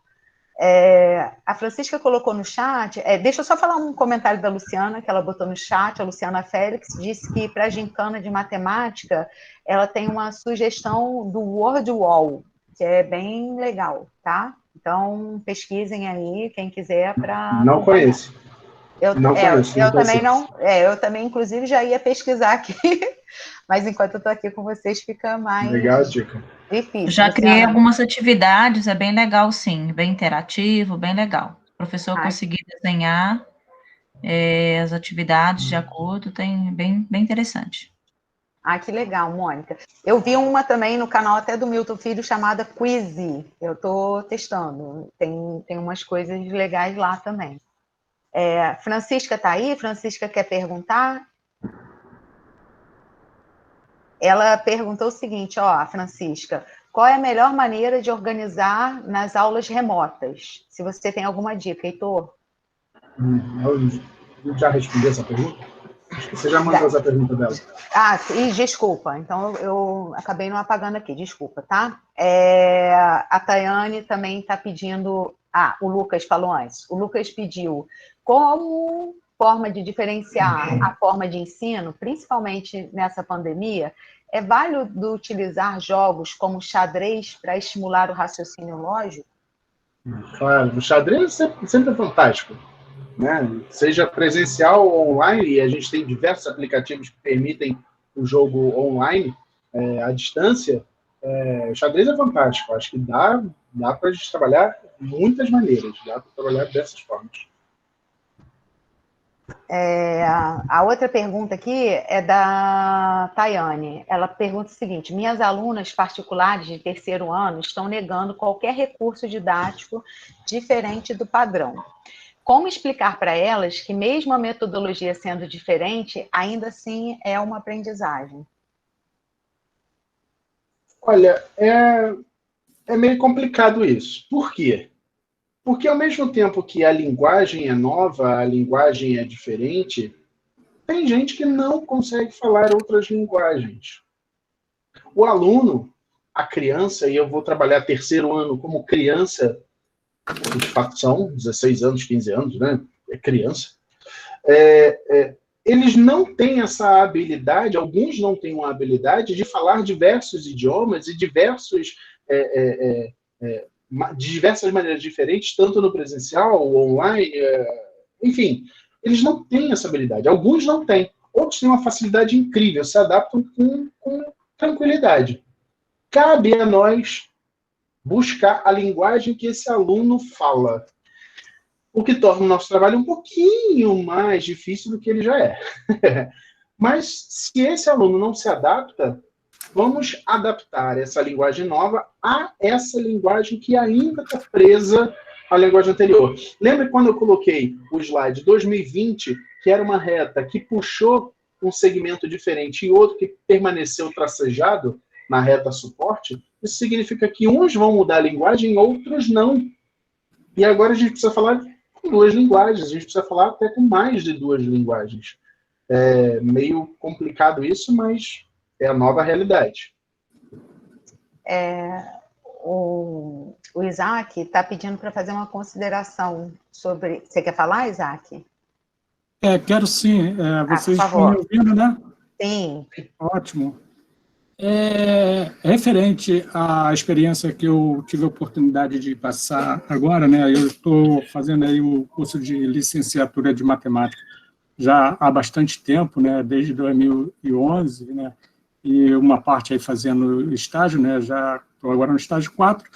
A Francisca colocou no chat, deixa eu só falar um comentário da Luciana, que ela botou no chat, a Luciana Félix, disse que para a gincana de matemática, ela tem uma sugestão do WordWall, que é bem legal, tá? Então, pesquisem aí, quem quiser, para... Não conheço. Eu também não, eu também, inclusive, já ia pesquisar aqui, mas enquanto eu estou aqui com vocês, fica mais... Legal, dica. Difícil. Já criei algumas atividades, é bem legal, sim, bem interativo, bem legal. O professor conseguir desenhar as atividades de acordo, tem bem interessante. Que legal, Mônica. Eu vi uma também no canal até do Milton Filho, chamada Quizy. Eu estou testando. Tem umas coisas legais lá também. Francisca está aí? Francisca quer perguntar? Ela perguntou o seguinte, a Francisca, qual é a melhor maneira de organizar nas aulas remotas? Se você tem alguma dica, Heitor. Eu já respondi essa pergunta? Acho que você já mandou essa pergunta dela. Desculpa. Então, eu acabei não apagando aqui. Desculpa, tá? A Tayane também está pedindo... o Lucas falou antes. O Lucas pediu como forma de diferenciar a forma de ensino, principalmente nessa pandemia, é válido utilizar jogos como xadrez para estimular o raciocínio lógico? Claro, o xadrez sempre é fantástico, né? Seja presencial ou online, e a gente tem diversos aplicativos que permitem o jogo online, à distância. O xadrez é fantástico, acho que dá para a gente trabalhar de muitas maneiras, dá para trabalhar dessas formas. A outra pergunta aqui é da Tayane. Ela pergunta o seguinte: minhas alunas particulares de terceiro ano estão negando qualquer recurso didático diferente do padrão. Como explicar para elas que, mesmo a metodologia sendo diferente, ainda assim é uma aprendizagem? Olha, é meio complicado isso. Por quê? Porque, ao mesmo tempo que a linguagem é nova, a linguagem é diferente, tem gente que não consegue falar outras linguagens. O aluno, a criança, e eu vou trabalhar terceiro ano como criança, de fato são 16 anos, 15 anos, né? É criança. Eles não têm essa habilidade, alguns não têm uma habilidade de falar diversos idiomas e de diversas maneiras diferentes, tanto no presencial ou online, enfim, eles não têm essa habilidade. Alguns não têm, outros têm uma facilidade incrível, se adaptam com tranquilidade. Cabe a nós buscar a linguagem que esse aluno fala, o que torna o nosso trabalho um pouquinho mais difícil do que ele já é. Mas, se esse aluno não se adapta, vamos adaptar essa linguagem nova a essa linguagem que ainda está presa a linguagem anterior. Lembra quando eu coloquei o slide 2020, que era uma reta que puxou um segmento diferente e outro que permaneceu tracejado na reta suporte? Isso significa que uns vão mudar a linguagem, outros não. E agora a gente precisa falar com duas linguagens, a gente precisa falar até com mais de duas linguagens. É meio complicado isso, mas é a nova realidade. O Isaac está pedindo para fazer uma consideração sobre... Você quer falar, Isaac? Quero sim. Vocês por estão me ouvindo, né? Sim. Ótimo. Referente à experiência que eu tive a oportunidade de passar agora, né? Eu estou fazendo aí o curso de licenciatura de matemática já há bastante tempo, né? Desde 2011, né? E uma parte aí fazendo estágio, né? Já estou agora no estágio 4.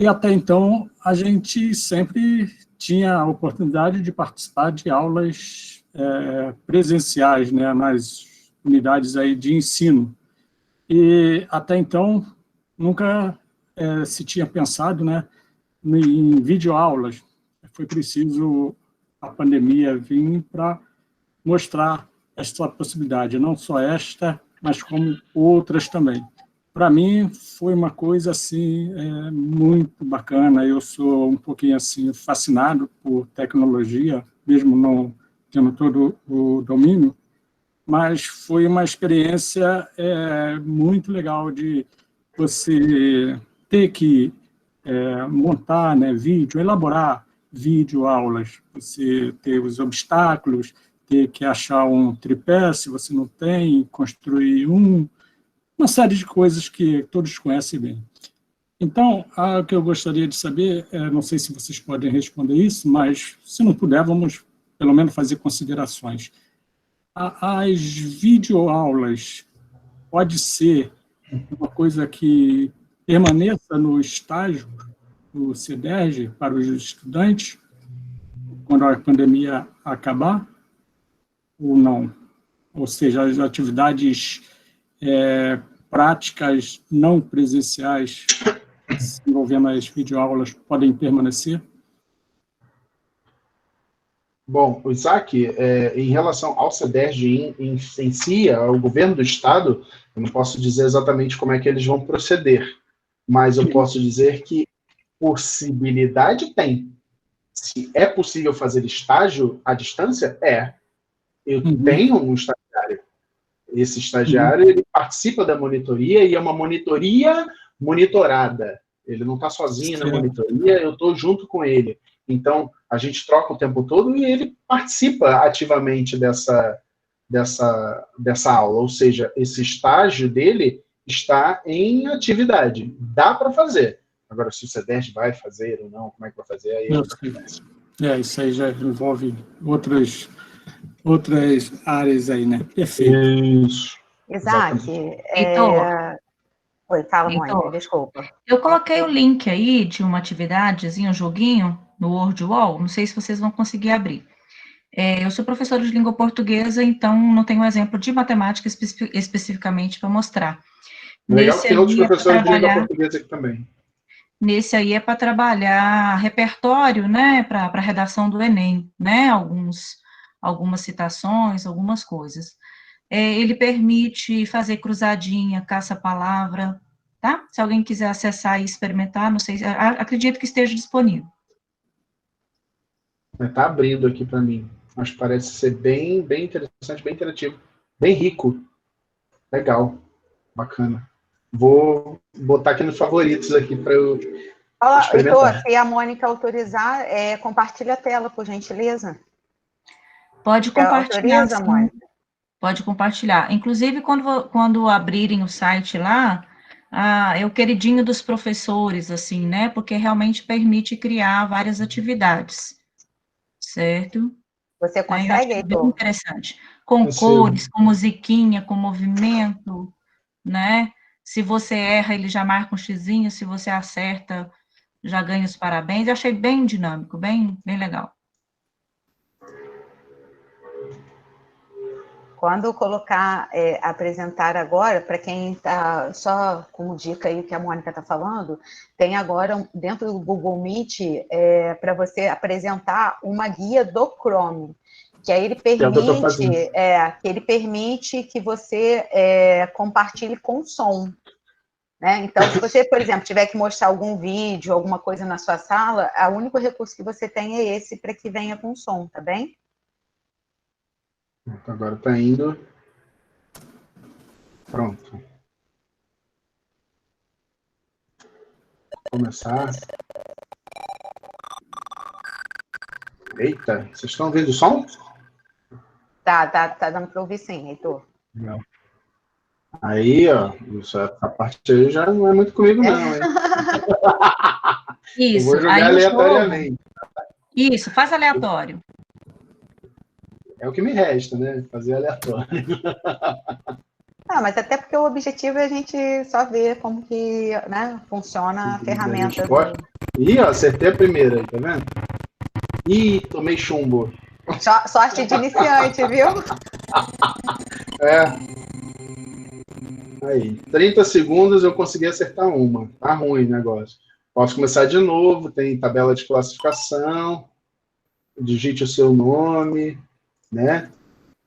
E até então a gente sempre tinha a oportunidade de participar de aulas presenciais, né? Nas unidades aí de ensino. E até então nunca se tinha pensado, né, em videoaulas. Foi preciso a pandemia vir para mostrar esta possibilidade, não só esta, mas como outras também. Para mim foi uma coisa assim muito bacana. Eu sou um pouquinho assim fascinado por tecnologia, mesmo não tendo todo o domínio. Mas foi uma experiência muito legal de você ter que montar, né, vídeo, elaborar videoaulas, você ter os obstáculos, ter que achar um tripé, se você não tem, construir uma série de coisas que todos conhecem bem. Então, o que eu gostaria de saber, não sei se vocês podem responder isso, mas se não puder, vamos pelo menos fazer considerações. As videoaulas pode ser uma coisa que permaneça no estágio do CEDERJ para os estudantes, quando a pandemia acabar, ou não? Ou seja, as atividades práticas não presenciais envolvendo as videoaulas podem permanecer? Bom, o Isaac, em relação ao CEDERJ em si, ao governo do Estado, eu não posso dizer exatamente como é que eles vão proceder, mas eu posso dizer que possibilidade tem. Se é possível fazer estágio à distância, Eu tenho um estagiário. Esse estagiário ele participa da monitoria e é uma monitoria monitorada. Ele não está sozinho na monitoria, eu estou junto com ele. Então, a gente troca o tempo todo e ele participa ativamente dessa aula. Ou seja, esse estágio dele está em atividade. Dá para fazer. Agora, se o CEDERJ vai fazer ou não, como é que vai fazer, aí é outra coisa. Isso aí já envolve outras áreas aí, né? Perfeito. Isso. Isaac, Oi, fala, Mônica, desculpa. Eu coloquei o link aí de uma atividadezinha, um joguinho, no WordWall, não sei se vocês vão conseguir abrir. Eu sou professora de língua portuguesa, então não tenho um exemplo de matemática especificamente para mostrar. Legal que tem outros professores de língua portuguesa aqui também. Nesse aí é para trabalhar repertório, né, para a redação do Enem, né, algumas citações, algumas coisas. Ele permite fazer cruzadinha, caça-palavra, tá? Se alguém quiser acessar e experimentar, não sei, acredito que esteja disponível. Está abrindo aqui para mim. Mas parece ser bem interessante, bem interativo, bem rico. Legal, bacana. Vou botar aqui nos favoritos aqui para eu experimentar. Heitor, se a Mônica autorizar, compartilha a tela, por gentileza. Pode compartilhar. Autoriza, Mônica? Pode compartilhar. Inclusive, quando abrirem o site lá, é o queridinho dos professores, assim, né? Porque realmente permite criar várias atividades, certo? Você consegue, Heitor? Bem interessante. Com cores, com musiquinha, com movimento, né? Se você erra, ele já marca um xizinho, se você acerta, já ganha os parabéns. Eu achei bem dinâmico, bem legal. Quando colocar apresentar agora, para quem está, só como dica aí que a Mônica está falando, tem agora dentro do Google Meet para você apresentar uma guia do Chrome, que aí ele permite que você compartilhe com som. Né? Então, se você, por exemplo, tiver que mostrar algum vídeo, alguma coisa na sua sala, o único recurso que você tem é esse para que venha com som, tá bem? Agora está indo. Pronto. Vou começar. Eita, vocês estão ouvindo o som? Tá dando para ouvir sim, Heitor. Não. Aí, ó, essa parte aí já não é muito comigo, não, hein? Isso, eu vou jogar aí aleatoriamente. Isso, faz aleatório. É o que me resta, né? Fazer aleatório. Mas até porque o objetivo é a gente só ver como que, né, funciona a ferramenta. Ih, ó, acertei a primeira aí, tá vendo? Ih, tomei chumbo. Sorte de iniciante, viu? Aí, 30 segundos eu consegui acertar uma. Tá ruim o negócio. Posso começar de novo, tem tabela de classificação, digite o seu nome, né?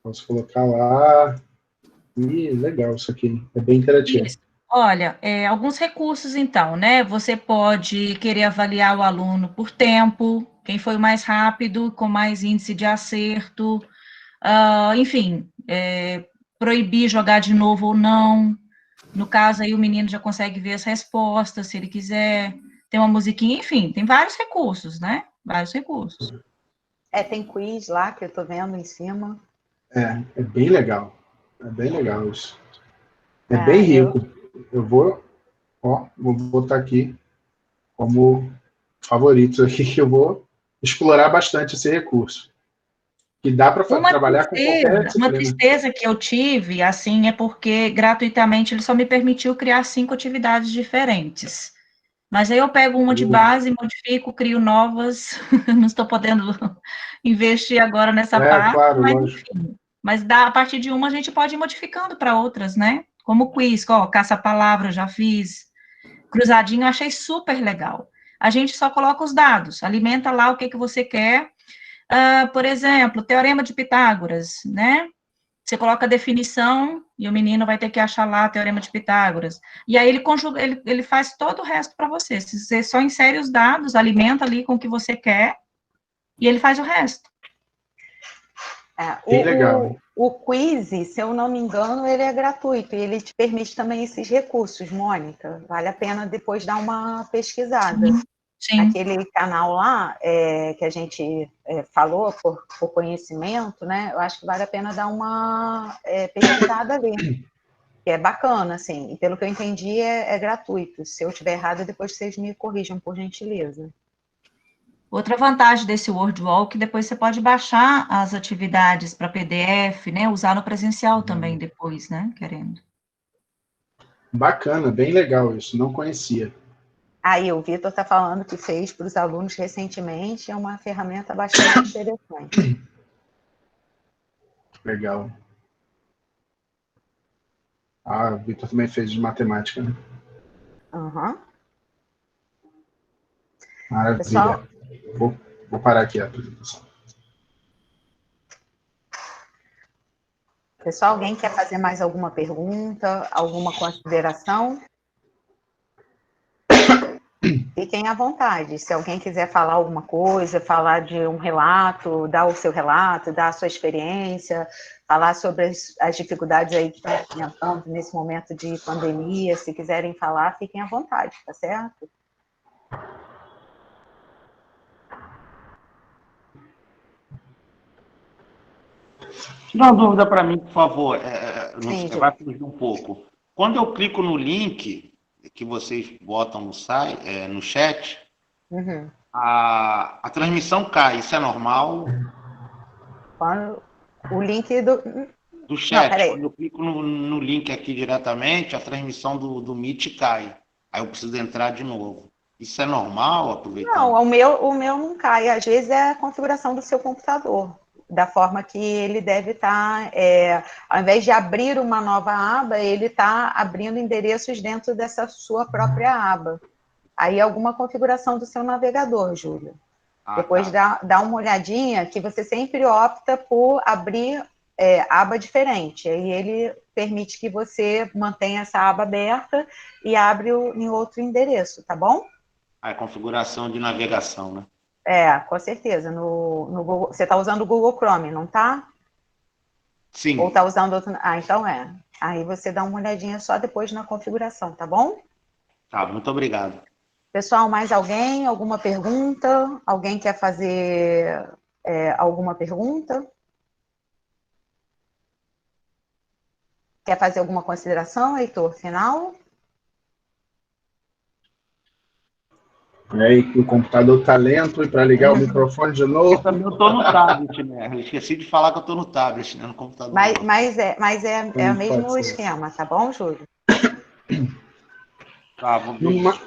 Posso colocar lá. Ih, legal isso aqui, é bem interativo. Isso. Olha, alguns recursos, então, né? Você pode querer avaliar o aluno por tempo, quem foi o mais rápido, com mais índice de acerto, enfim, proibir jogar de novo ou não. No caso, aí o menino já consegue ver as respostas, se ele quiser. Tem uma musiquinha, enfim, tem vários recursos, né? Vários recursos. Tem quiz lá, que eu tô vendo em cima. É bem legal. É bem legal isso. É bem rico. Eu vou botar aqui como favoritos aqui, que eu vou explorar bastante esse recurso. Que dá para trabalhar com qualquer disciplina. Uma tristeza que eu tive, assim, é porque gratuitamente ele só me permitiu criar 5 atividades diferentes. Mas aí eu pego uma de base, modifico, crio novas, não estou podendo investir agora nessa parte, claro, mas lógico. enfim. Mas a partir de uma a gente pode ir modificando para outras, né? Como quiz, caça-palavra, já fiz. Cruzadinho, eu achei super legal. A gente só coloca os dados, alimenta lá o que você quer. Por exemplo, Teorema de Pitágoras, né? Você coloca a definição e o menino vai ter que achar lá o Teorema de Pitágoras. E aí ele conjuga, ele faz todo o resto para você. Você só insere os dados, alimenta ali com o que você quer e ele faz o resto. Bem legal. O quiz, se eu não me engano, ele é gratuito e ele te permite também esses recursos, Mônica. Vale a pena depois dar uma pesquisada. Sim. Aquele canal lá que a gente falou por conhecimento, né? Eu acho que vale a pena dar uma pesquisada ali. Que é bacana, assim. E pelo que eu entendi, é gratuito. Se eu estiver errada, depois vocês me corrijam, por gentileza. Outra vantagem desse WordWall é que depois você pode baixar as atividades para PDF, né? Usar no presencial também depois, né? Querendo. Bacana, bem legal isso. Não conhecia. Aí o Vitor está falando que fez para os alunos recentemente, é uma ferramenta bastante interessante. Legal. O Vitor também fez de matemática, né? Uhum. Maravilha. Pessoal, vou parar aqui a apresentação. Pessoal, alguém quer fazer mais alguma pergunta, alguma consideração? Fiquem à vontade. Se alguém quiser falar alguma coisa, falar de um relato, dar o seu relato, dar a sua experiência, falar sobre as dificuldades aí que estão enfrentando nesse momento de pandemia, se quiserem falar, fiquem à vontade, tá certo? Tira uma dúvida para mim, por favor. Vai fugir um pouco. Quando eu clico no link que vocês botam no site, no chat, a transmissão cai. Isso é normal? O link do chat. Não, quando eu clico no link aqui diretamente, a transmissão do Meet cai. Aí eu preciso entrar de novo. Isso é normal? Aproveitando? Não, o meu não cai. Às vezes é a configuração do seu computador. da forma que ele deve estar, ao invés de abrir uma nova aba, ele está abrindo endereços dentro dessa sua própria aba. Aí alguma configuração do seu navegador, Júlio. Depois dá uma olhadinha, que você sempre opta por abrir aba diferente. Aí ele permite que você mantenha essa aba aberta e abre em outro endereço, tá bom? A configuração de navegação, né? Com certeza. No Google, você está usando o Google Chrome, não está? Sim. Ou está usando outro... então Aí você dá uma olhadinha só depois na configuração, tá bom? Tá, muito obrigado. Pessoal, mais alguém? Alguma pergunta? Alguém quer fazer alguma pergunta? Quer fazer alguma consideração, Heitor, final? Aí que o computador tá lento, e para ligar o microfone de novo. Eu também estou no tablet, né? Eu esqueci de falar que eu estou no tablet, né? No computador. Mas é o mesmo esquema, tá bom, Júlio? Tá, vou ver.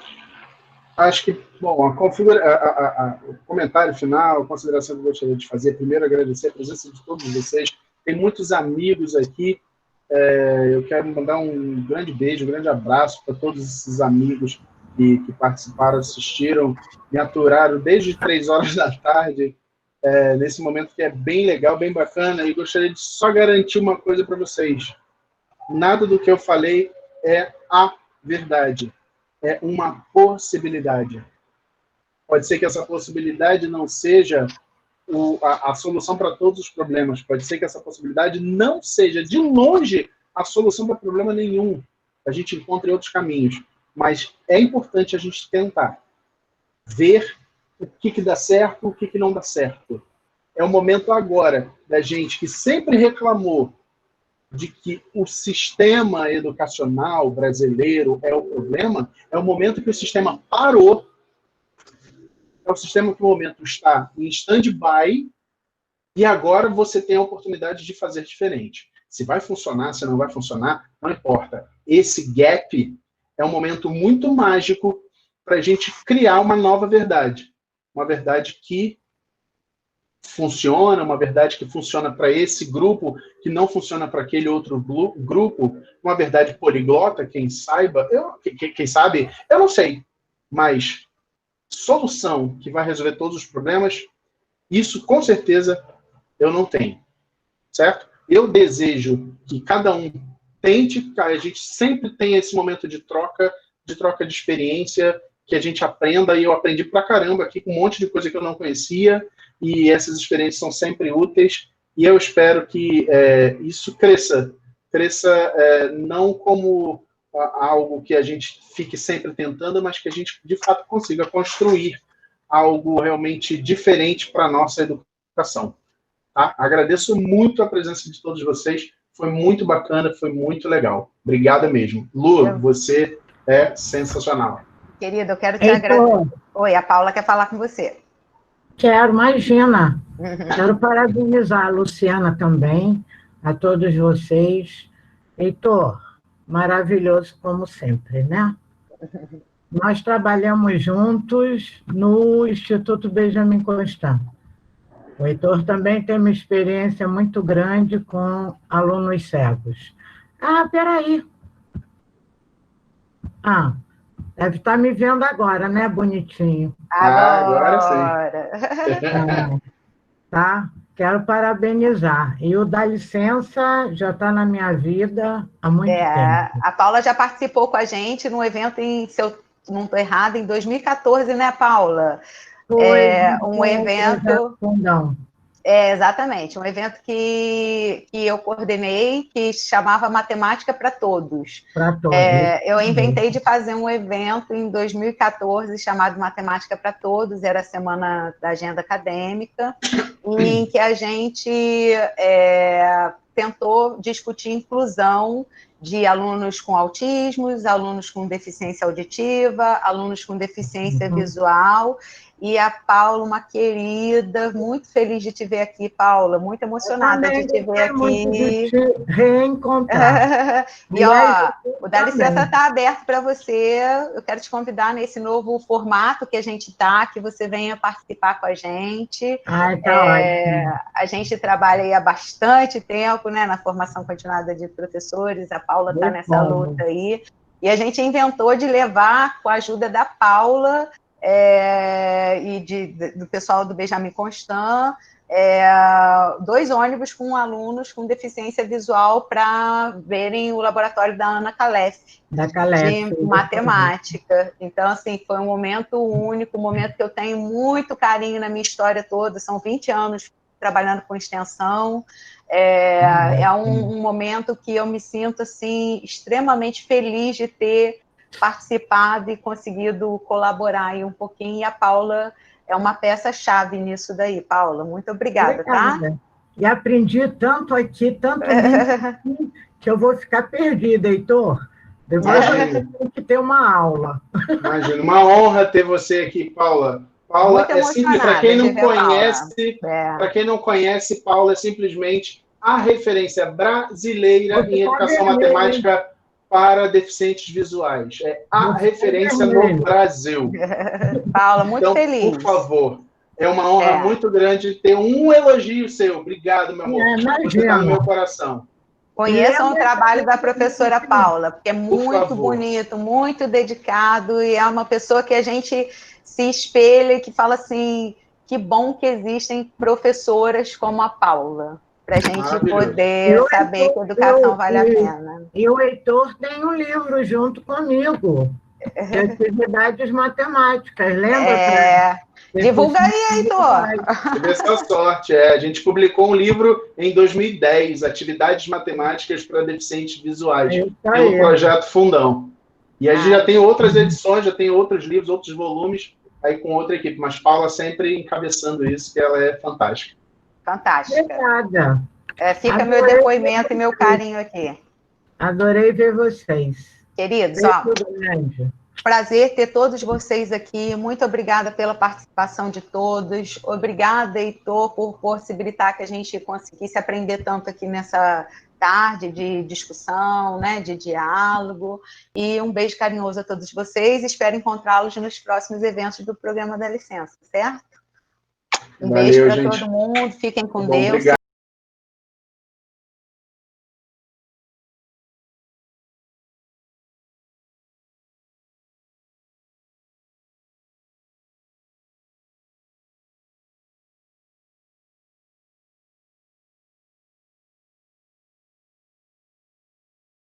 Acho que, bom, o comentário final, a consideração que eu gostaria de fazer, primeiro agradecer a presença de todos vocês. Tem muitos amigos aqui. Eu quero mandar um grande beijo, um grande abraço para todos esses amigos que participaram, assistiram, me aturaram desde 3 horas da tarde, nesse momento que é bem legal, bem bacana, e gostaria de só garantir uma coisa para vocês. Nada do que eu falei é a verdade. É uma possibilidade. Pode ser que essa possibilidade não seja a solução para todos os problemas. Pode ser que essa possibilidade não seja, de longe, a solução para problema nenhum. A gente encontra outros caminhos. Mas é importante a gente tentar ver o que dá certo, o que não dá certo. É o momento agora da gente que sempre reclamou de que o sistema educacional brasileiro é o problema, é o momento que o sistema parou, é o sistema que no momento está em stand-by, e agora você tem a oportunidade de fazer diferente. Se vai funcionar, se não vai funcionar, não importa. Esse gap é um momento muito mágico para a gente criar uma nova verdade. Uma verdade que funciona, uma verdade que funciona para esse grupo, que não funciona para aquele outro grupo, uma verdade poliglota, quem sabe, eu não sei, mas solução que vai resolver todos os problemas, isso com certeza eu não tenho, certo? Eu desejo que cada um tente, que a gente sempre tenha esse momento de troca de experiência, que a gente aprenda, e eu aprendi pra caramba aqui com um monte de coisa que eu não conhecia, e essas experiências são sempre úteis, e eu espero que isso cresça não como algo que a gente fique sempre tentando, mas que a gente, de fato, consiga construir algo realmente diferente para a nossa educação. Tá? Agradeço muito a presença de todos vocês, foi muito bacana, foi muito legal. Obrigada mesmo. Lu, você é sensacional. Querida, eu quero te agradecer. Oi, a Paula quer falar com você. Quero, imagina. Quero parabenizar a Luciana também, a todos vocês. Heitor, maravilhoso como sempre, né? Nós trabalhamos juntos no Instituto Benjamin Constant. O Heitor também tem uma experiência muito grande com alunos cegos. Peraí. Deve estar me vendo agora, né, bonitinho? Agora sim. Tá? Quero parabenizar. E o Dá Licença já está na minha vida há muito tempo. A Paula já participou com a gente num evento, se eu não estou errada, em 2014, né, Paula? Um evento... exatamente, um evento que eu coordenei, que chamava Matemática para Todos. Eu inventei de fazer um evento em 2014 chamado Matemática para Todos, era a Semana da Agenda Acadêmica, em que a gente tentou discutir inclusão de alunos com autismos, alunos com deficiência auditiva, alunos com deficiência visual. E a Paula, uma querida, muito feliz de te ver aqui, Paula, muito emocionada de te ver aqui. De te reencontrar. E, o Dá Licença está aberto para você. Eu quero te convidar nesse novo formato que a gente está, que você venha participar com a gente. Tá A gente trabalha aí há bastante tempo, né, na formação continuada de professores, a Paula está nessa luta aí, e a gente inventou de levar, com a ajuda da Paula e do pessoal do Benjamin Constant, 2 ônibus com alunos com deficiência visual para verem o laboratório da Ana Calef, de matemática. Então, assim, foi um momento único, um momento que eu tenho muito carinho na minha história toda, são 20 anos trabalhando com extensão, um momento que eu me sinto, assim, extremamente feliz de ter participado e conseguido colaborar aí um pouquinho, e a Paula é uma peça-chave nisso daí, Paula. Muito obrigada, tá? E aprendi tanto aqui, tanto aqui, que eu vou ficar perdida, Heitor. Depois eu tenho que ter uma aula. Imagina, uma honra ter você aqui, Paula. Paula é simples, para quem não conhece, Paula é simplesmente a referência brasileira em educação matemática para deficientes visuais. É a referência no Brasil. Paula, muito feliz. Por favor, é uma honra muito grande ter um elogio seu. Obrigado, meu amor. Você está no meu coração. Conheçam o trabalho da professora Paula, porque é muito bonito, muito dedicado, e é uma pessoa que a gente se espelha e que fala assim, que bom que existem professoras como a Paula, para a gente poder saber que a educação vale a pena. E o Heitor tem um livro junto comigo, de atividades matemáticas, lembra? Divulga aí, Heitor. Tive essa sorte. A gente publicou um livro em 2010, Atividades Matemáticas para Deficientes Visuais, pelo Projeto Fundão. E a gente já tem outras edições, já tem outros livros, outros volumes, aí com outra equipe, mas Paula sempre encabeçando isso, que ela é fantástica. Fantástica. Obrigada. Fica meu depoimento e meu carinho aqui. Adorei ver vocês. Queridos, prazer ter todos vocês aqui. Muito obrigada pela participação de todos. Obrigada, Heitor, por possibilitar que a gente conseguisse aprender tanto aqui nessa tarde de discussão, né, de diálogo. E um beijo carinhoso a todos vocês. Espero encontrá-los nos próximos eventos do Programa da Licença, certo? Um beijo para todo mundo. Fiquem com Deus.